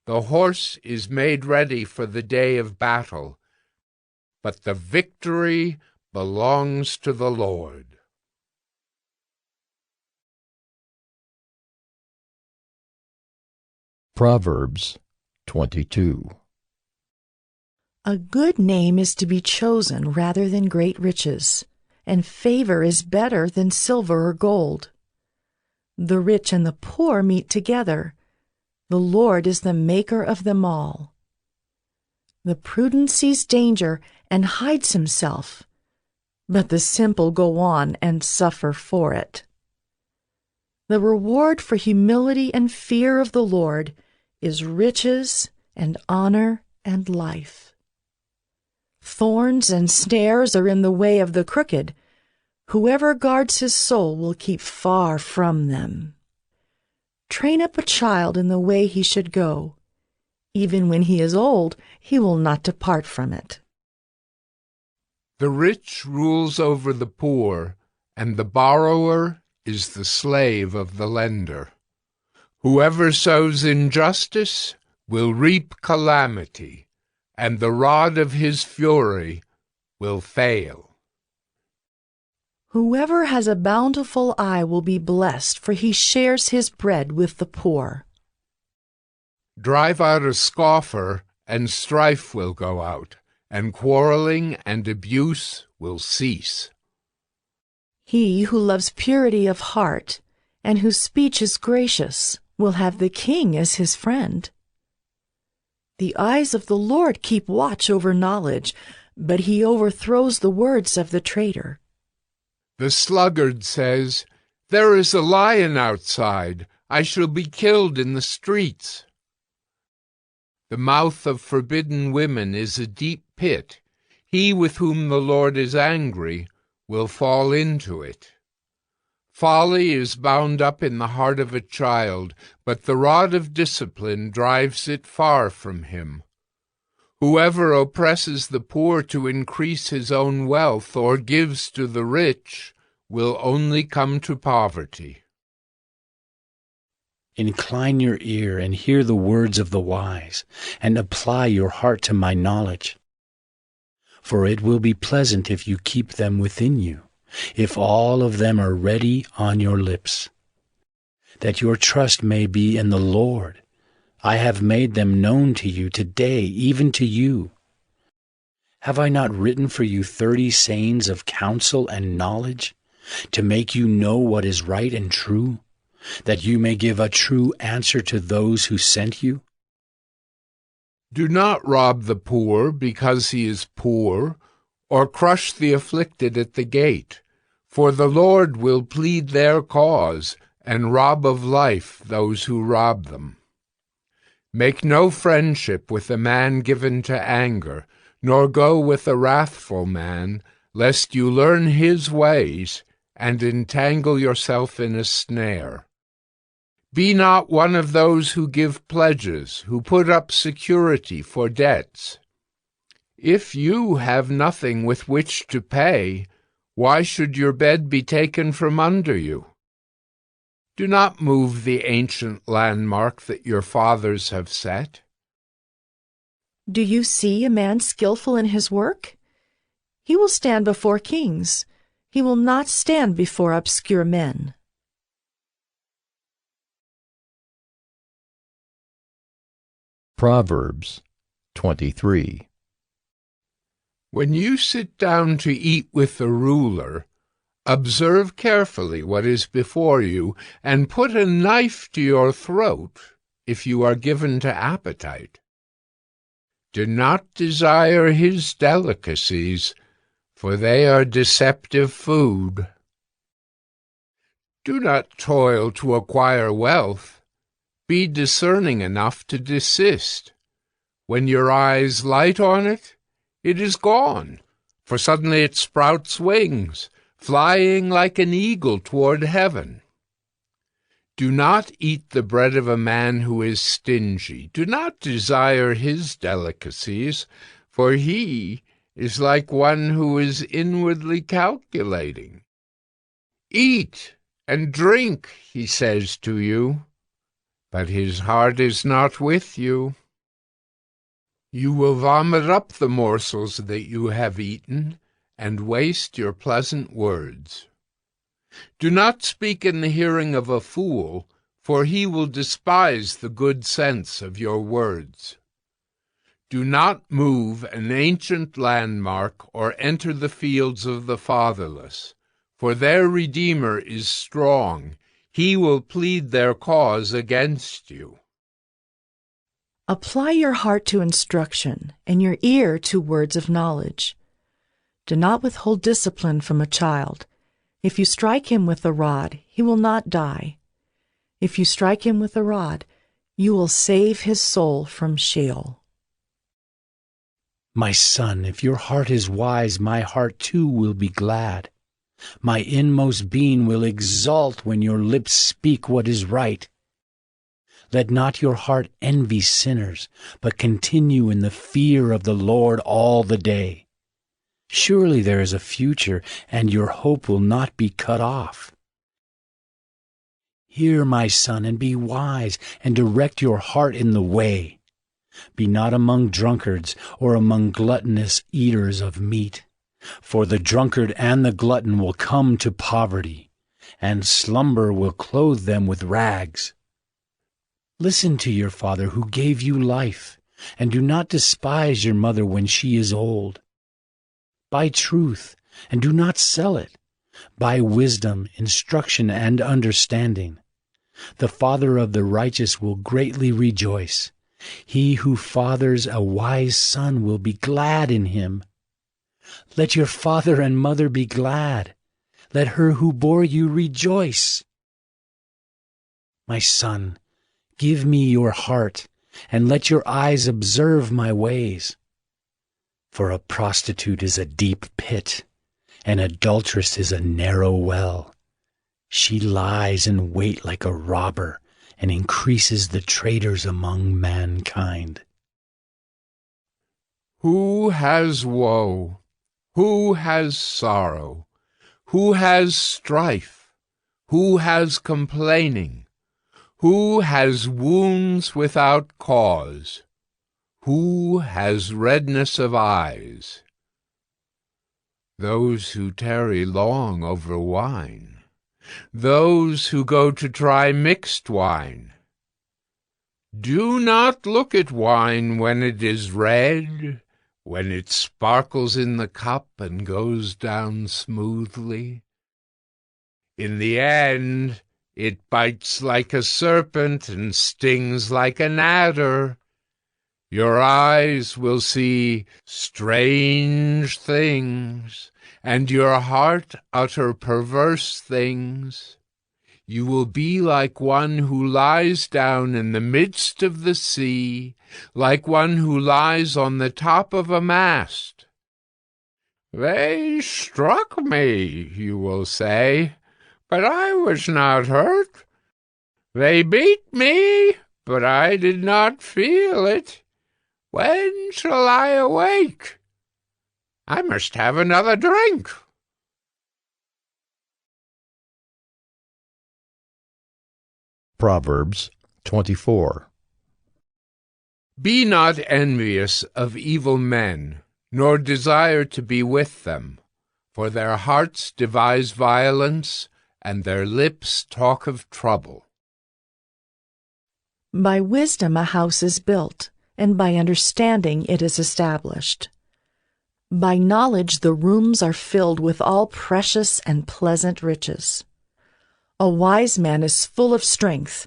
The horse is made ready for the day of battle, but the victory belongs to the Lord. Proverbs 22. A good name is to be chosen rather than great riches, and favor is better than silver or gold. The rich and the poor meet together. The Lord is the maker of them all. The prudent sees danger and hides himself, but the simple go on and suffer for it. The reward for humility and fear of the Lord is riches and honor and life. Thorns and snares are in the way of the crooked. Whoever guards his soul will keep far from them. Train up a child in the way he should go. Even when he is old, he will not depart from it. The rich rules over the poor, and the borrower is the slave of the lender. Whoever sows injustice will reap calamity, and the rod of his fury will fail. Whoever has a bountiful eye will be blessed, for he shares his bread with the poor. Drive out a scoffer, and strife will go out, and quarreling and abuse will cease. He who loves purity of heart, and whose speech is gracious, will have the king as his friend. The eyes of the Lord keep watch over knowledge, but he overthrows the words of the traitor. The sluggard says, "There is a lion outside. I shall be killed in the streets." The mouth of forbidden women is a deep pit. He with whom the Lord is angry will fall into it. Folly is bound up in the heart of a child, but the rod of discipline drives it far from him. Whoever oppresses the poor to increase his own wealth or gives to the rich will only come to poverty. Incline your ear and hear the words of the wise, and apply your heart to my knowledge. For it will be pleasant if you keep them within you, if all of them are ready on your lips. That your trust may be in the Lord. I have made them known to you today, even to you. Have I not written for you 30 sayings of counsel and knowledge, to make you know what is right and true, that you may give a true answer to those who sent you? Do not rob the poor because he is poor, or crush the afflicted at the gate, for the Lord will plead their cause and rob of life those who rob them. Make no friendship with a man given to anger, nor go with a wrathful man, lest you learn his ways and entangle yourself in a snare. Be not one of those who give pledges, who put up security for debts. If you have nothing with which to pay, why should your bed be taken from under you? Do not move the ancient landmark that your fathers have set. Do you see a man skillful in his work? He will stand before kings. He will not stand before obscure men. Proverbs 23. When you sit down to eat with the ruler, observe carefully what is before you, and put a knife to your throat if you are given to appetite. Do not desire his delicacies, for they are deceptive food. Do not toil to acquire wealth. Be discerning enough to desist. When your eyes light on it, it is gone, for suddenly it sprouts wings, flying like an eagle toward heaven. Do not eat the bread of a man who is stingy. Do not desire his delicacies, for he is like one who is inwardly calculating. Eat and drink, he says to you, but his heart is not with you. You will vomit up the morsels that you have eaten, and waste your pleasant words. Do not speak in the hearing of a fool, for he will despise the good sense of your words. Do not move an ancient landmark or enter the fields of the fatherless, for their Redeemer is strong. He will plead their cause against you. Apply your heart to instruction and your ear to words of knowledge. Do not withhold discipline from a child. If you strike him with a rod, he will not die. If you strike him with a rod, you will save his soul from Sheol. My son, if your heart is wise, my heart too will be glad. My inmost being will exult when your lips speak what is right. Let not your heart envy sinners, but continue in the fear of the Lord all the day. Surely there is a future, and your hope will not be cut off. Hear, my son, and be wise, and direct your heart in the way. Be not among drunkards, or among gluttonous eaters of meat. For the drunkard and the glutton will come to poverty, and slumber will clothe them with rags. Listen to your father who gave you life, and do not despise your mother when she is old. Buy truth, and do not sell it. Buy wisdom, instruction, and understanding. The father of the righteous will greatly rejoice. He who fathers a wise son will be glad in him. Let your father and mother be glad. Let her who bore you rejoice. My son, give me your heart, and let your eyes observe my ways. For a prostitute is a deep pit, an adulteress is a narrow well. She lies in wait like a robber, and increases the traitors among mankind. Who has woe? Who has sorrow? Who has strife? Who has complaining? Who has wounds without cause? Who has redness of eyes? Those who tarry long over wine. Those who go to try mixed wine. Do not look at wine when it is red, when it sparkles in the cup and goes down smoothly. In the end, it bites like a serpent and stings like an adder. Your eyes will see strange things, and your heart utter perverse things. You will be like one who lies down in the midst of the sea, like one who lies on the top of a mast. They struck me, you will say, but I was not hurt. They beat me, but I did not feel it. When shall I awake? I must have another drink. Proverbs 24. Be not envious of evil men, nor desire to be with them, for their hearts devise violence, and their lips talk of trouble. By wisdom a house is built, and by understanding it is established. By knowledge the rooms are filled with all precious and pleasant riches. A wise man is full of strength,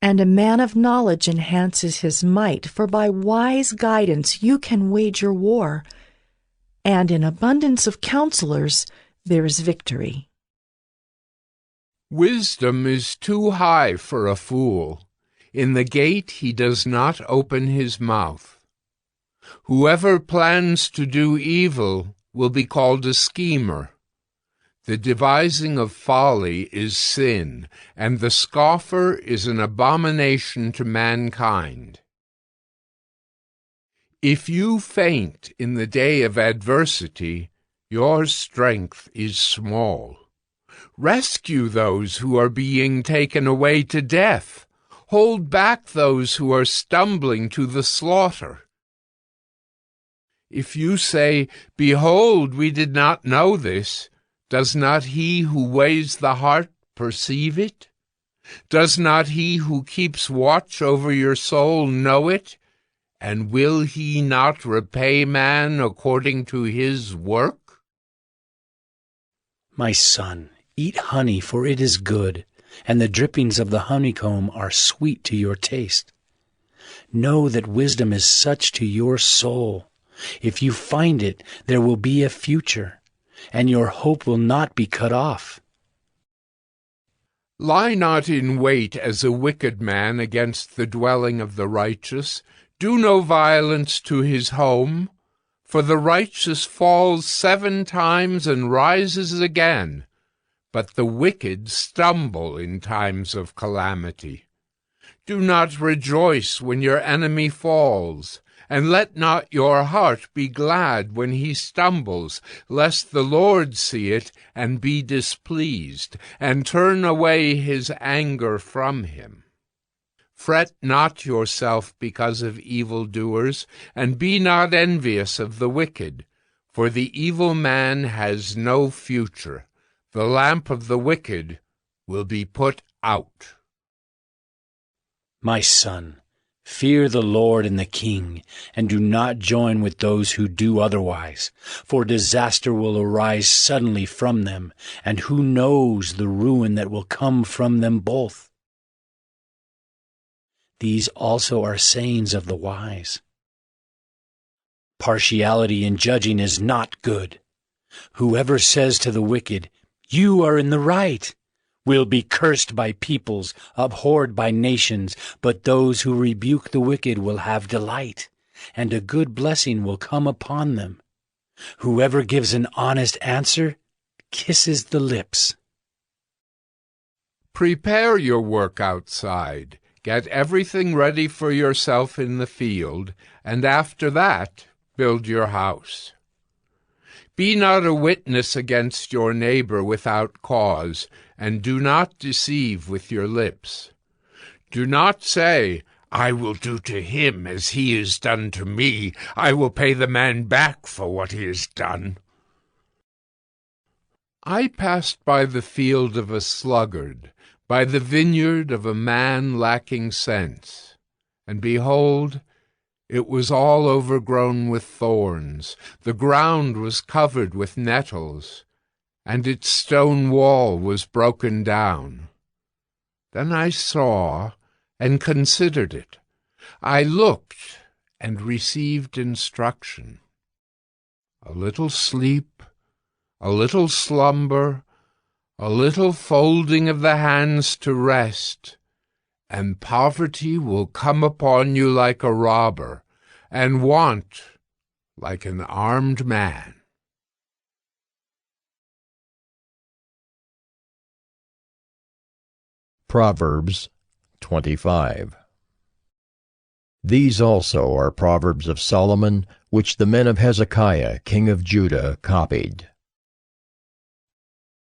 and a man of knowledge enhances his might, for by wise guidance you can wage your war, and in abundance of counselors there is victory. Wisdom is too high for a fool. In the gate he does not open his mouth. Whoever plans to do evil will be called a schemer. The devising of folly is sin, and the scoffer is an abomination to mankind. If you faint in the day of adversity, your strength is small. Rescue those who are being taken away to death. Hold back those who are stumbling to the slaughter. If you say, "Behold, we did not know this," does not he who weighs the heart perceive it? Does not he who keeps watch over your soul know it? And will he not repay man according to his work? My son, eat honey, for it is good, and the drippings of the honeycomb are sweet to your taste. Know that wisdom is such to your soul. If you find it, there will be a future, and your hope will not be cut off. Lie not in wait as a wicked man against the dwelling of the righteous. Do no violence to his home, for the righteous falls 7 times and rises again, but the wicked stumble in times of calamity. Do not rejoice when your enemy falls, and let not your heart be glad when he stumbles, lest the Lord see it and be displeased, and turn away his anger from him. Fret not yourself because of evildoers, and be not envious of the wicked, for the evil man has no future. The lamp of the wicked will be put out. My son, fear the Lord and the king, and do not join with those who do otherwise, for disaster will arise suddenly from them, and who knows the ruin that will come from them both? These also are sayings of the wise. Partiality in judging is not good. Whoever says to the wicked, "You are in the right," will be cursed by peoples, abhorred by nations, but those who rebuke the wicked will have delight, and a good blessing will come upon them. Whoever gives an honest answer kisses the lips. Prepare your work outside. Get everything ready for yourself in the field, and after that build your house. Be not a witness against your neighbor without cause, and do not deceive with your lips. Do not say, "I will do to him as he has done to me. I will pay the man back for what he has done." I passed by the field of a sluggard, by the vineyard of a man lacking sense, and behold, it was all overgrown with thorns, the ground was covered with nettles, and its stone wall was broken down. Then I saw and considered it. I looked and received instruction. A little sleep, a little slumber, a little folding of the hands to rest, and poverty will come upon you like a robber, and want like an armed man. Proverbs 25. These also are proverbs of Solomon, which the men of Hezekiah, king of Judah, copied.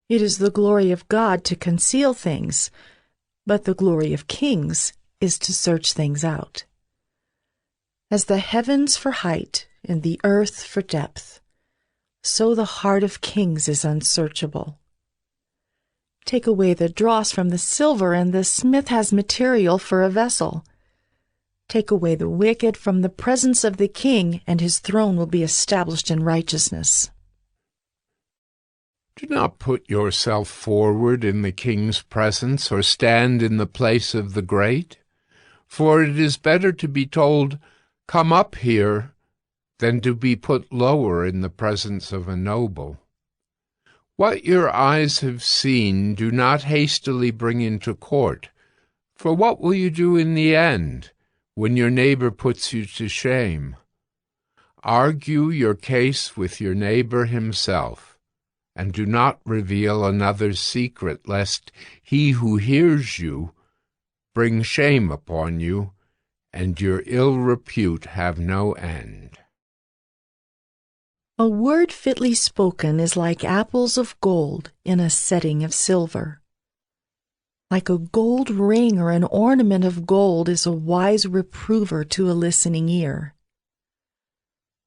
It is the glory of God to conceal things, but the glory of kings is to search things out. As the heavens for height and the earth for depth, so the heart of kings is unsearchable. Take away the dross from the silver, and the smith has material for a vessel. Take away the wicked from the presence of the king, and his throne will be established in righteousness. Do not put yourself forward in the king's presence, or stand in the place of the great, for it is better to be told, "Come up here," than to be put lower in the presence of a noble. What your eyes have seen do not hastily bring into court, for what will you do in the end, when your neighbor puts you to shame? Argue your case with your neighbor himself, and do not reveal another's secret, lest he who hears you bring shame upon you, and your ill repute have no end. A word fitly spoken is like apples of gold in a setting of silver. Like a gold ring or an ornament of gold is a wise reprover to a listening ear.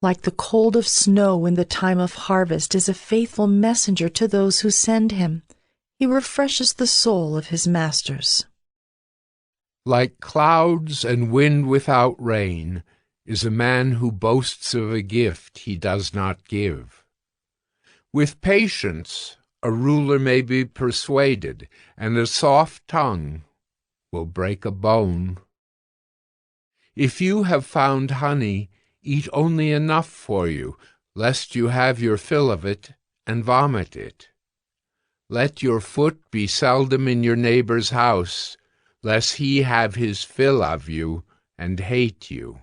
Like the cold of snow in the time of harvest is a faithful messenger to those who send him. He refreshes the soul of his masters. Like clouds and wind without rain is a man who boasts of a gift he does not give. With patience a ruler may be persuaded, and a soft tongue will break a bone. If you have found honey, eat only enough for you, lest you have your fill of it and vomit it. Let your foot be seldom in your neighbor's house, lest he have his fill of you and hate you.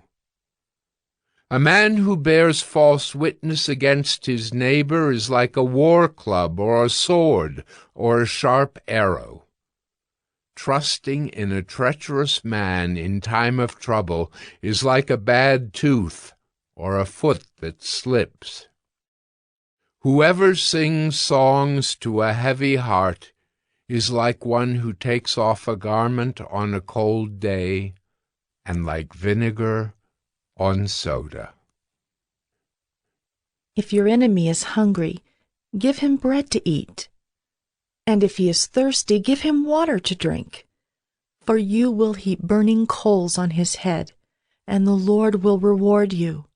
A man who bears false witness against his neighbor is like a war club or a sword or a sharp arrow. Trusting in a treacherous man in time of trouble is like a bad tooth or a foot that slips. Whoever sings songs to a heavy heart is like one who takes off a garment on a cold day, and like vinegar on soda. If your enemy is hungry, give him bread to eat. And if he is thirsty, give him water to drink. For you will heap burning coals on his head, and the Lord will reward you.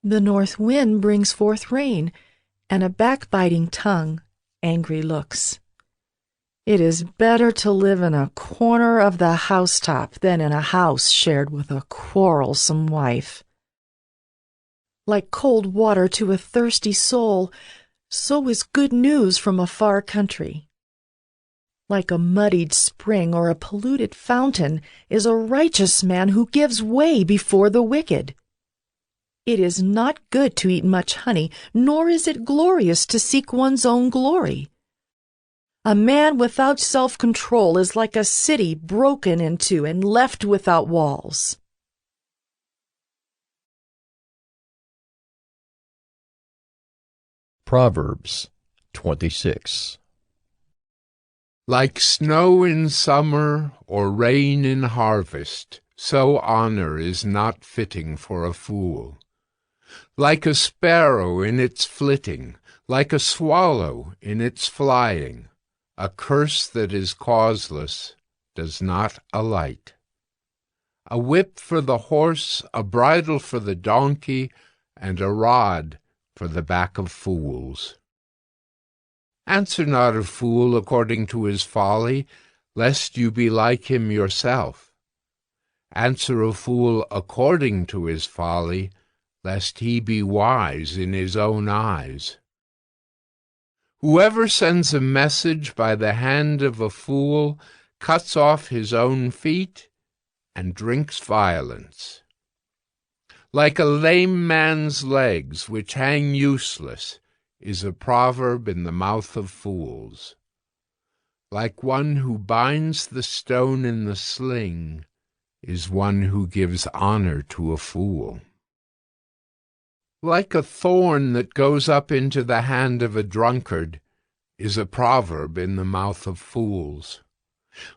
The north wind brings forth rain, and a backbiting tongue, angry looks. It is better to live in a corner of the housetop than in a house shared with a quarrelsome wife. Like cold water to a thirsty soul, so is good news from a far country. Like a muddied spring or a polluted fountain is a righteous man who gives way before the wicked. It is not good to eat much honey, nor is it glorious to seek one's own glory. A man without self-control is like a city broken into and left without walls. Proverbs 26. Like snow in summer or rain in harvest, so honor is not fitting for a fool. Like a sparrow in its flitting, like a swallow in its flying, a curse that is causeless does not alight. A whip for the horse, a bridle for the donkey, and a rod for the back of fools. Answer not a fool according to his folly, lest you be like him yourself. Answer a fool according to his folly, lest he be wise in his own eyes. Whoever sends a message by the hand of a fool cuts off his own feet and drinks violence. Like a lame man's legs, which hang useless, is a proverb in the mouth of fools. Like one who binds the stone in the sling is one who gives honor to a fool. Like a thorn that goes up into the hand of a drunkard is a proverb in the mouth of fools.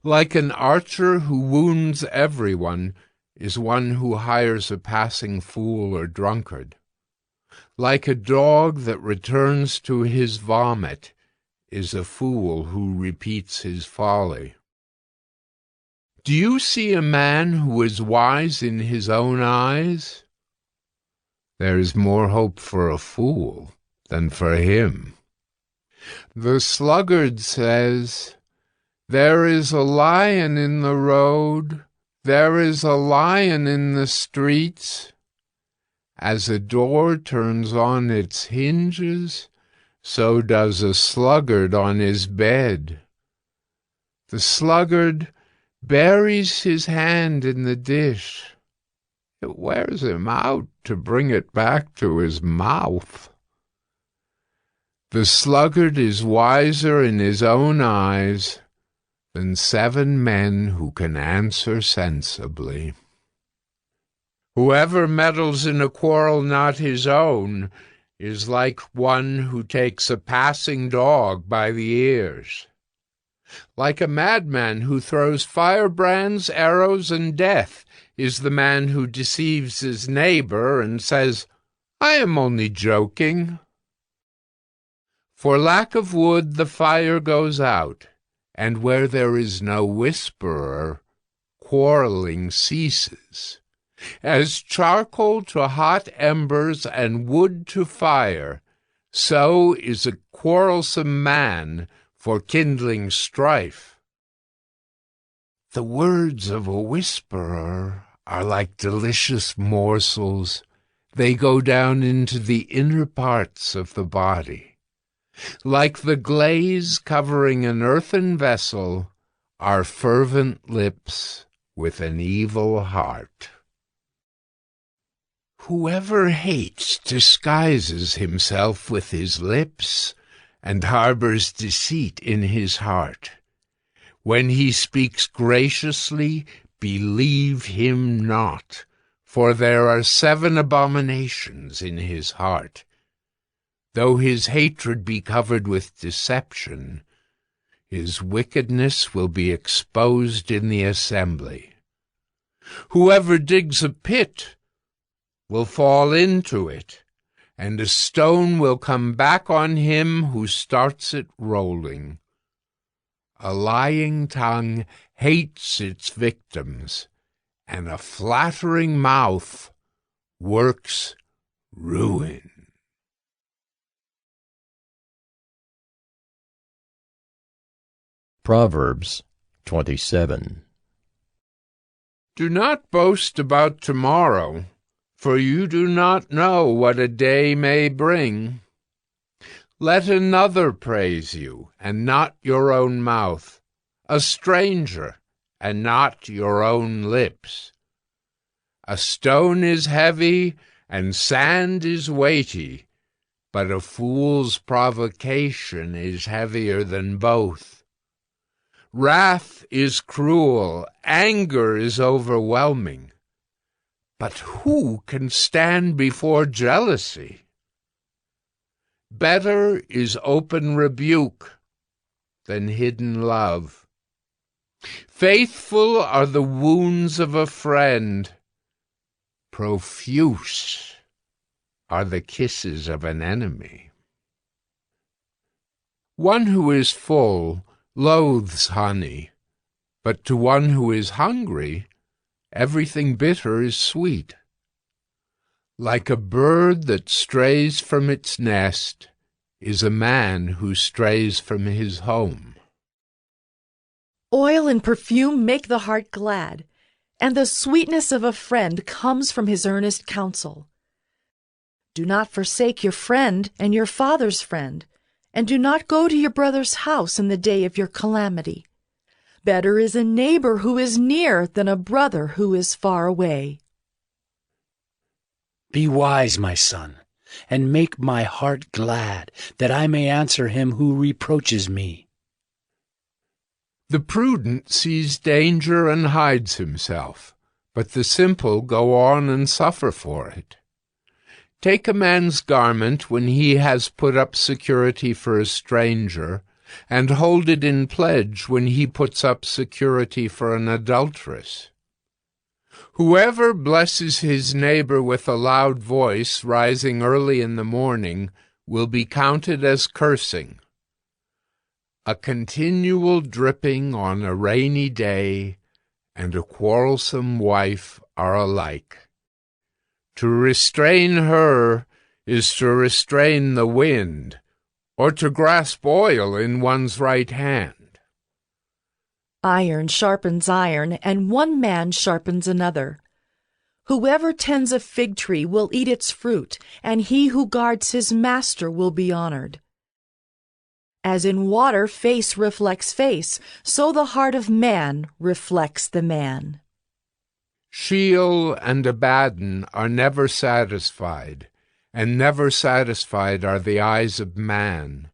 Like an archer who wounds everyone is one who hires a passing fool or drunkard. Like a dog that returns to his vomit is a fool who repeats his folly. Do you see a man who is wise in his own eyes? There is more hope for a fool than for him. The sluggard says, "There is a lion in the road, there is a lion in the streets." As a door turns on its hinges, so does a sluggard on his bed. The sluggard buries his hand in the dish. It wears him out to bring it back to his mouth. The sluggard is wiser in his own eyes than 7 men who can answer sensibly. Whoever meddles in a quarrel not his own is like one who takes a passing dog by the ears. Like a madman who throws firebrands, arrows, and death is the man who deceives his neighbor and says, "I am only joking." For lack of wood the fire goes out, and where there is no whisperer, quarreling ceases. As charcoal to hot embers and wood to fire, so is a quarrelsome man for kindling strife. The words of a whisperer are like delicious morsels. They go down into the inner parts of the body. Like the glaze covering an earthen vessel are fervent lips with an evil heart. Whoever hates disguises himself with his lips and harbors deceit in his heart. When he speaks graciously, believe him not, for there are 7 abominations in his heart. Though his hatred be covered with deception, his wickedness will be exposed in the assembly. Whoever digs a pit will fall into it, and a stone will come back on him who starts it rolling. A lying tongue hates its victims, and a flattering mouth works ruin. Proverbs 27. Do not boast about tomorrow, for you do not know what a day may bring. Let another praise you, and not your own mouth, a stranger, and not your own lips. A stone is heavy, and sand is weighty, but a fool's provocation is heavier than both. Wrath is cruel, anger is overwhelming, but who can stand before jealousy? Better is open rebuke than hidden love. Faithful are the wounds of a friend. Profuse are the kisses of an enemy. One who is full loathes honey, but to one who is hungry, everything bitter is sweet. Like a bird that strays from its nest is a man who strays from his home. Oil and perfume make the heart glad, and the sweetness of a friend comes from his earnest counsel. Do not forsake your friend and your father's friend, and do not go to your brother's house in the day of your calamity. Better is a neighbor who is near than a brother who is far away. Be wise, my son, and make my heart glad, that I may answer him who reproaches me. The prudent sees danger and hides himself, but the simple go on and suffer for it. Take a man's garment when he has put up security for a stranger, and hold it in pledge when he puts up security for an adulteress. Whoever blesses his neighbor with a loud voice rising early in the morning will be counted as cursing. A continual dripping on a rainy day and a quarrelsome wife are alike. To restrain her is to restrain the wind, or to grasp oil in one's right hand. Iron sharpens iron, and one man sharpens another. Whoever tends a fig tree will eat its fruit, and he who guards his master will be honored. As in water face reflects face, so the heart of man reflects the man. Sheol and Abaddon are never satisfied, and never satisfied are the eyes of man.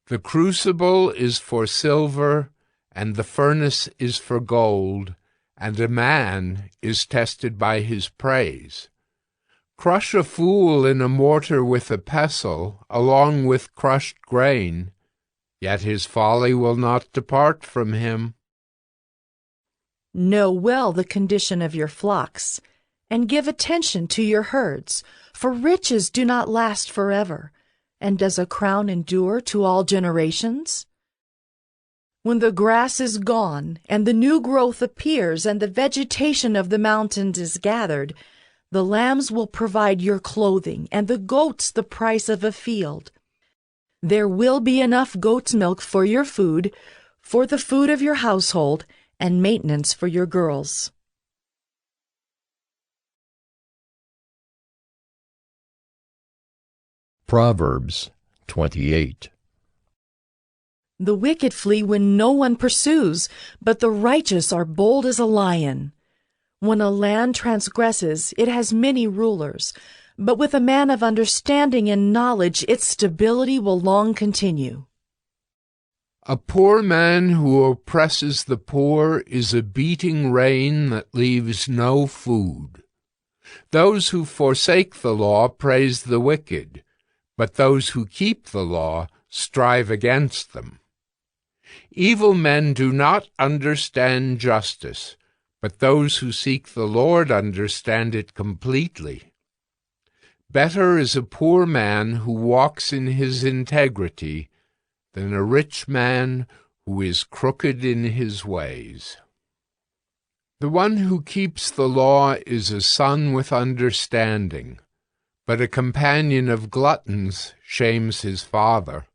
The crucible is for silver, and the furnace is for gold, and a man is tested by his praise. Crush a fool in a mortar with a pestle, along with crushed grain, yet his folly will not depart from him. Know well the condition of your flocks, and give attention to your herds, for riches do not last forever, and does a crown endure to all generations? When the grass is gone, and the new growth appears, and the vegetation of the mountains is gathered, the lambs will provide your clothing, and the goats the price of a field. There will be enough goat's milk for your food, for the food of your household, and maintenance for your girls. Proverbs 28. The wicked flee when no one pursues, but the righteous are bold as a lion. When a land transgresses, it has many rulers, but with a man of understanding and knowledge, its stability will long continue. A poor man who oppresses the poor is a beating rain that leaves no food. Those who forsake the law praise the wicked, but those who keep the law strive against them. Evil men do not understand justice, but those who seek the Lord understand it completely. Better is a poor man who walks in his integrity than a rich man who is crooked in his ways. The one who keeps the law is a son with understanding, but a companion of gluttons shames his father.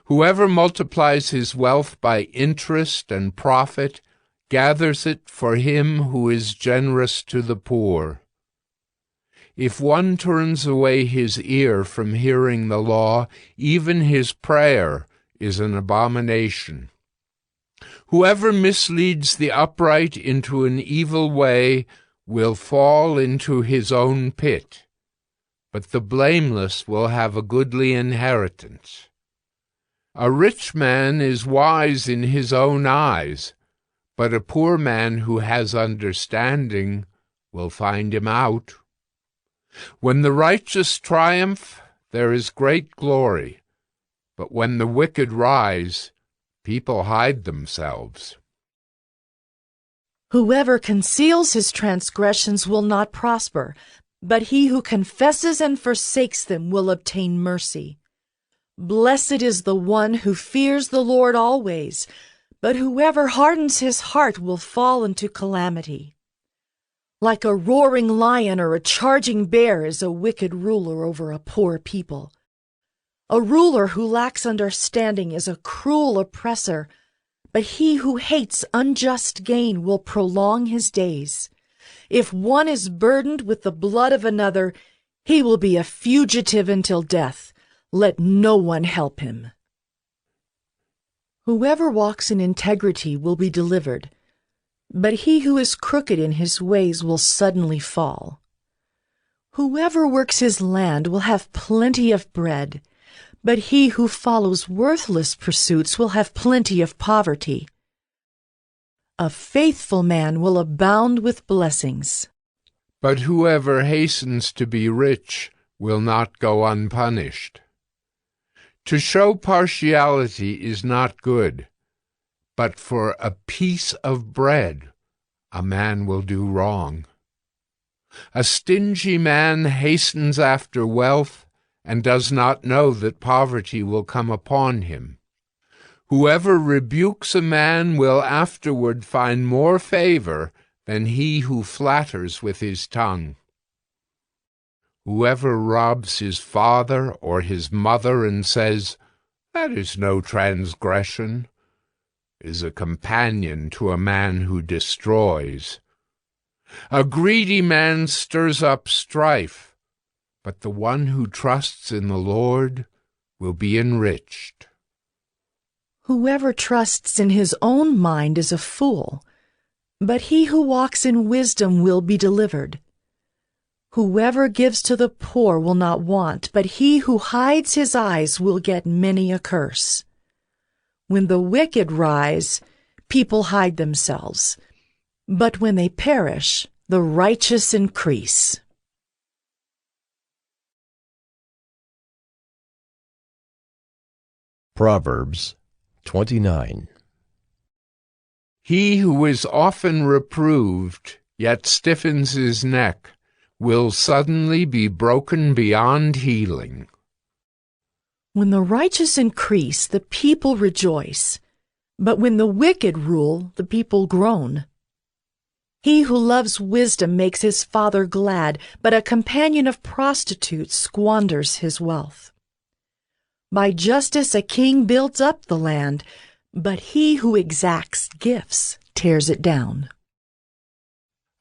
Whoever multiplies his wealth by interest and profit gathers it for him who is generous to the poor. If one turns away his ear from hearing the law, even his prayer is an abomination. Whoever misleads the upright into an evil way will fall into his own pit, but the blameless will have a goodly inheritance. A rich man is wise in his own eyes, but a poor man who has understanding will find him out. When the righteous triumph, there is great glory, but when the wicked rise, people hide themselves. Whoever conceals his transgressions will not prosper, but he who confesses and forsakes them will obtain mercy. Blessed is the one who fears the Lord always, but whoever hardens his heart will fall into calamity. Like a roaring lion or a charging bear is a wicked ruler over a poor people. A ruler who lacks understanding is a cruel oppressor, but he who hates unjust gain will prolong his days. If one is burdened with the blood of another, he will be a fugitive until death. Let no one help him. Whoever walks in integrity will be delivered, but he who is crooked in his ways will suddenly fall. Whoever works his land will have plenty of bread, but he who follows worthless pursuits will have plenty of poverty. A faithful man will abound with blessings, but whoever hastens to be rich will not go unpunished. To show partiality is not good, but for a piece of bread a man will do wrong. A stingy man hastens after wealth and does not know that poverty will come upon him. Whoever rebukes a man will afterward find more favor than he who flatters with his tongue. Whoever robs his father or his mother and says, "That is no transgression," is a companion to a man who destroys. A greedy man stirs up strife, but the one who trusts in the Lord will be enriched. Whoever trusts in his own mind is a fool, but he who walks in wisdom will be delivered. Whoever gives to the poor will not want, but he who hides his eyes will get many a curse. When the wicked rise, people hide themselves, but when they perish, the righteous increase. Proverbs 29. He who is often reproved, yet stiffens his neck, will suddenly be broken beyond healing. When the righteous increase, the people rejoice, But when the wicked rule, the people groan. He who loves wisdom makes his father glad, but a companion of prostitutes squanders his wealth. By justice a king builds up the land, but he who exacts gifts tears it down.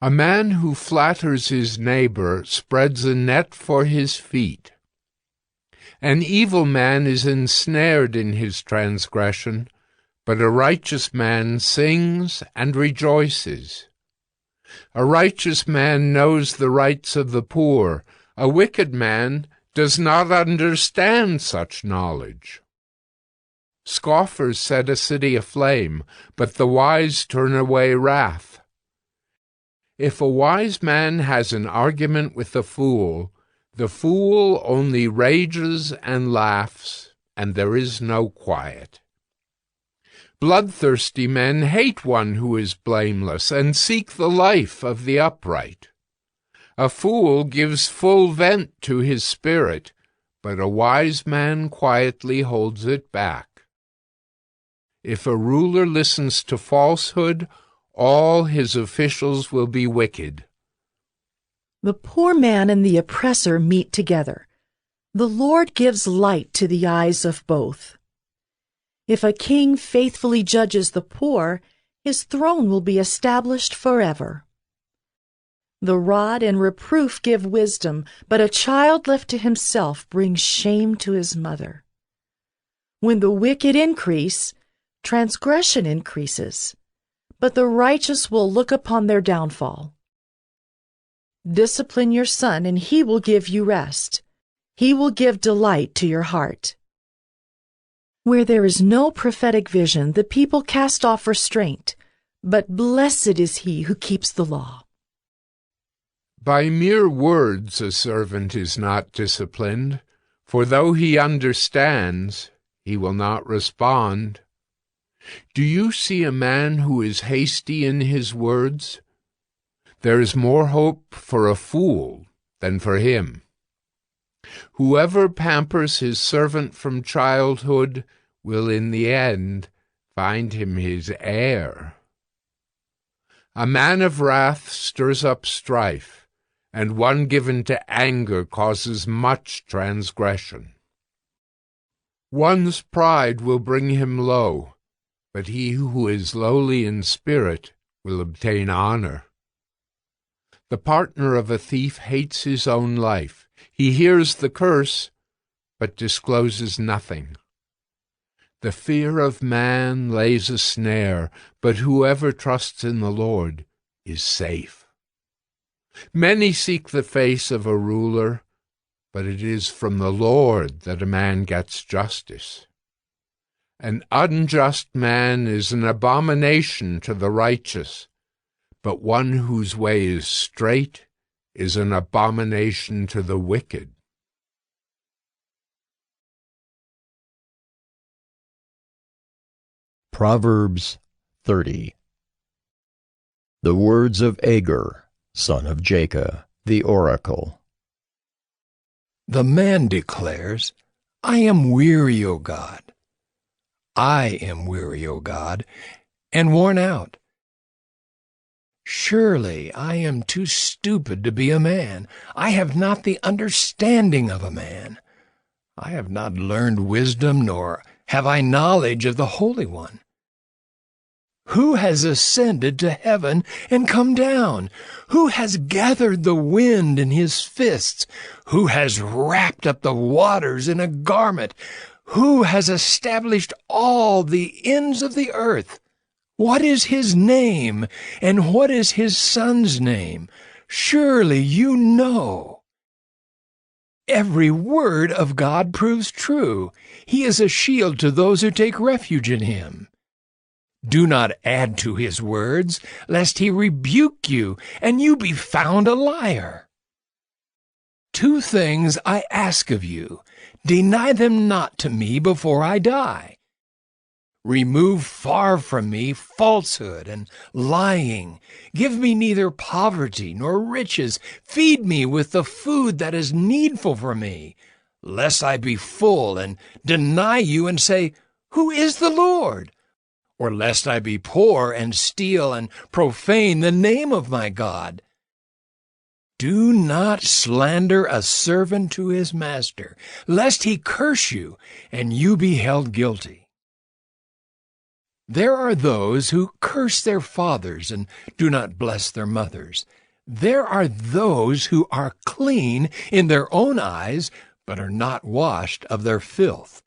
A man who flatters his neighbor spreads a net for his feet. An evil man is ensnared in his transgression, but a righteous man sings and rejoices. A righteous man knows the rights of the poor. A wicked man does not understand such knowledge. Scoffers set a city aflame, but the wise turn away wrath. If a wise man has an argument with the fool only rages and laughs, and there is no quiet. Bloodthirsty men hate one who is blameless and seek the life of the upright. A fool gives full vent to his spirit, but a wise man quietly holds it back. If a ruler listens to falsehood, all his officials will be wicked. The poor man and the oppressor meet together. The Lord gives light to the eyes of both. If a king faithfully judges the poor, his throne will be established forever. The rod and reproof give wisdom, but a child left to himself brings shame to his mother. When the wicked increase, transgression increases, but the righteous will look upon their downfall. Discipline your son, and he will give you rest. He will give delight to your heart. Where there is no prophetic vision, the people cast off restraint, but blessed is he who keeps the law. By mere words a servant is not disciplined, for though he understands, he will not respond. Do you see a man who is hasty in his words? There is more hope for a fool than for him. Whoever pampers his servant from childhood will in the end find him his heir. A man of wrath stirs up strife, and one given to anger causes much transgression. One's pride will bring him low, but he who is lowly in spirit will obtain honor. The partner of a thief hates his own life. He hears the curse, but discloses nothing. The fear of man lays a snare, but whoever trusts in the Lord is safe. Many seek the face of a ruler, but it is from the Lord that a man gets justice. An unjust man is an abomination to the righteous, but one whose way is straight is an abomination to the wicked. Proverbs 30. The words of Agur, son of Jacob, the oracle. The man declares, I am weary, O God. I am weary, O God, and worn out. Surely I am too stupid to be a man. I have not the understanding of a man. I have not learned wisdom, nor have I knowledge of the Holy One. Who has ascended to heaven and come down? Who has gathered the wind in his fists? Who has wrapped up the waters in a garment? Who has established all the ends of the earth? What is his name, and what is his son's name? Surely you know. Every word of God proves true. He is a shield to those who take refuge in him. Do not add to his words, lest he rebuke you, and you be found a liar. 2 things I ask of you. Deny them not to me before I die. Remove far from me falsehood and lying. Give me neither poverty nor riches. Feed me with the food that is needful for me, lest I be full and deny you and say, Who is the Lord? or lest I be poor and steal and profane the name of my God. Do not slander a servant to his master, lest he curse you and you be held guilty. There are those who curse their fathers and do not bless their mothers. There are those who are clean in their own eyes, but are not washed of their filth.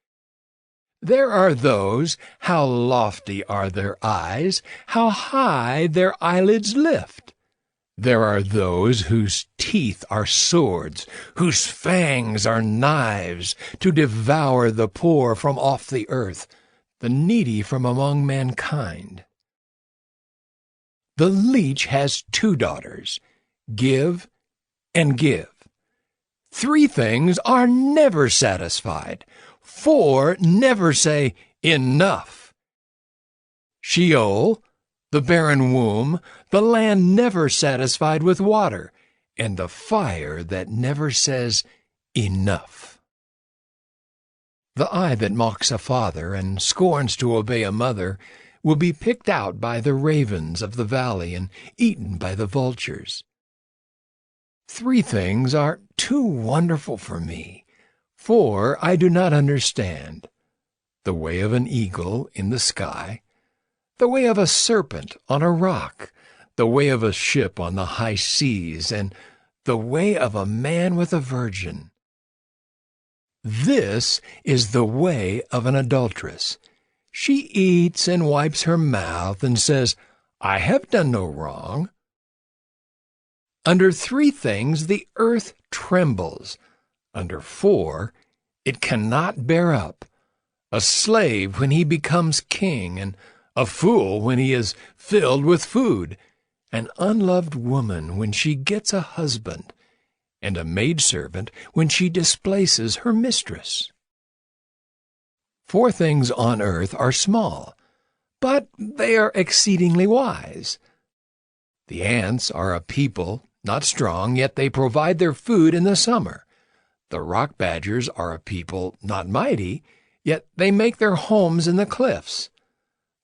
There are those, how lofty are their eyes, how high their eyelids lift. There are those whose teeth are swords, whose fangs are knives, to devour the poor from off the earth, the needy from among mankind. The leech has 2 daughters, give and give. 3 things are never satisfied. 4 never say, enough. Sheol, the barren womb, the land never satisfied with water, and the fire that never says, enough. The eye that mocks a father and scorns to obey a mother will be picked out by the ravens of the valley and eaten by the vultures. 3 things are too wonderful for me, 4 I do not understand: the way of an eagle in the sky, the way of a serpent on a rock, the way of a ship on the high seas, and the way of a man with a virgin. This is the way of an adulteress. She eats and wipes her mouth and says, I have done no wrong. Under 3 things the earth trembles. Under 4 it cannot bear up: a slave when he becomes king, and a fool when he is filled with food, an unloved woman when she gets a husband, and a maidservant when she displaces her mistress. 4 things on earth are small, but they are exceedingly wise. The ants are a people, not strong, yet they provide their food in the summer. The rock badgers are a people, not mighty, yet they make their homes in the cliffs.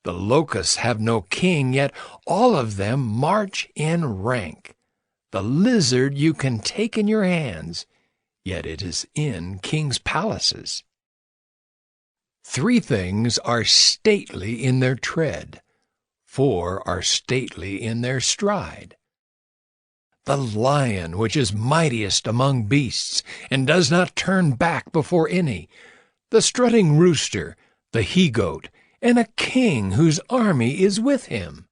The locusts have no king, yet all of them march in rank. The lizard you can take in your hands, yet it is in kings' palaces. 3 things are stately in their tread, 4 are stately in their stride: the lion which is mightiest among beasts, and does not turn back before any, the strutting rooster, the he-goat, and a king whose army is with him.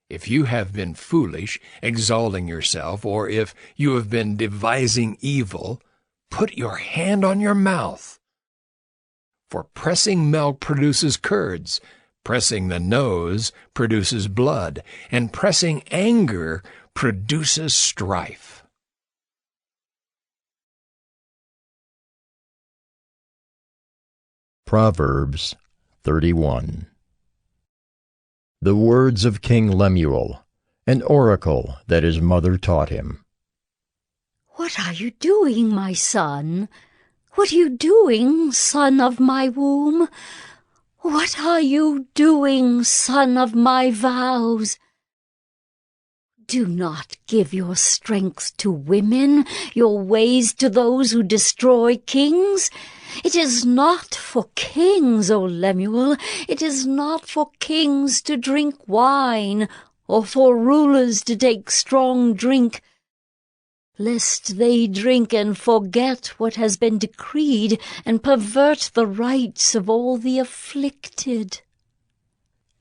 If you have been foolish, exalting yourself, or if you have been devising evil, put your hand on your mouth. For pressing milk produces curds, pressing the nose produces blood, and pressing anger produces strife. Proverbs 31. The words of King Lemuel, an oracle that his mother taught him. What are you doing, my son? What are you doing, son of my womb? What are you doing, son of my vows? Do not give your strength to women, your ways to those who destroy kings. It is not for kings, O Lemuel, it is not for kings to drink wine, or for rulers to take strong drink, lest they drink and forget what has been decreed, and pervert the rights of all the afflicted.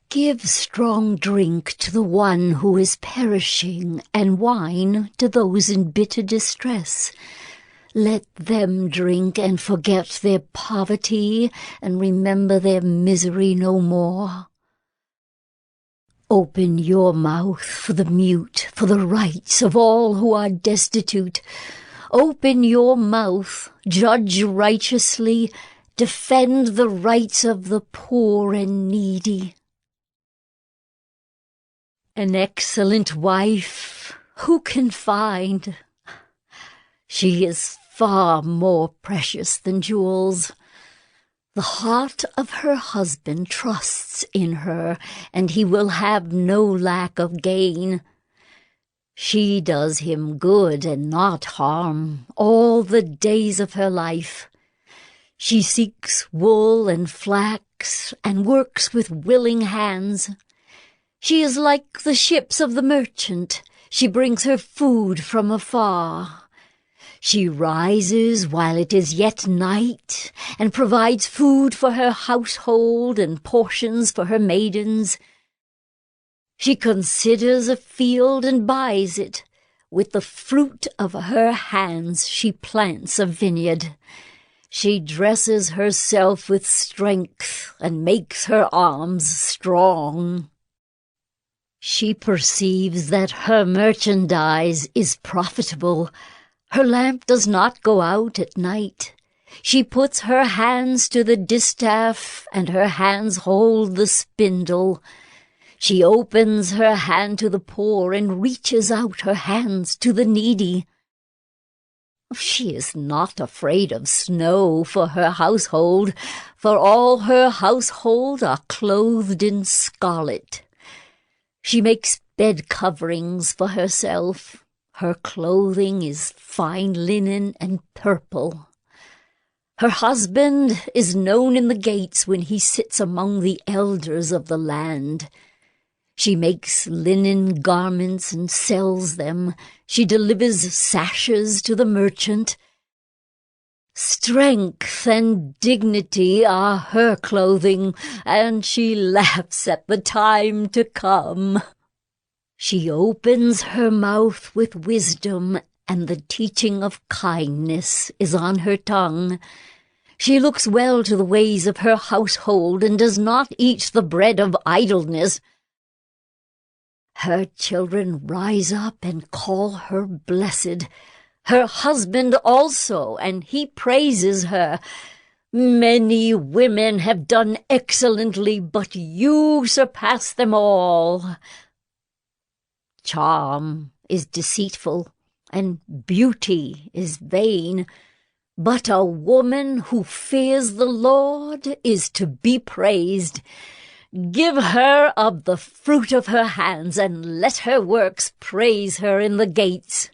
Give strong drink to the one who is perishing, and wine to those in bitter distress. Let them drink and forget their poverty, and remember their misery no more. Open your mouth for the mute, for the rights of all who are destitute. Open your mouth, judge righteously, defend the rights of the poor and needy. An excellent wife who can find? She is far more precious than jewels. The heart of her husband trusts in her, and he will have no lack of gain. She does him good and not harm all the days of her life. She seeks wool and flax and works with willing hands. She is like the ships of the merchant. She brings her food from afar. She rises while it is yet night and provides food for her household and portions for her maidens. She considers a field and buys it. With the fruit of her hands she plants a vineyard. She dresses herself with strength and makes her arms strong. She perceives that her merchandise is profitable. Her lamp does not go out at night. She puts her hands to the distaff, and her hands hold the spindle. She opens her hand to the poor and reaches out her hands to the needy. She is not afraid of snow for her household, for all her household are clothed in scarlet. She makes bed coverings for herself. Her clothing is fine linen and purple. Her husband is known in the gates when he sits among the elders of the land. She makes linen garments and sells them. She delivers sashes to the merchant. Strength and dignity are her clothing, and she laughs at the time to come. She opens her mouth with wisdom, and the teaching of kindness is on her tongue. She looks well to the ways of her household, and does not eat the bread of idleness. Her children rise up and call her blessed. Her husband also, and he praises her. Many women have done excellently, but you surpass them all. Charm is deceitful, and beauty is vain, but a woman who fears the Lord is to be praised. Give her of the fruit of her hands, and let her works praise her in the gates.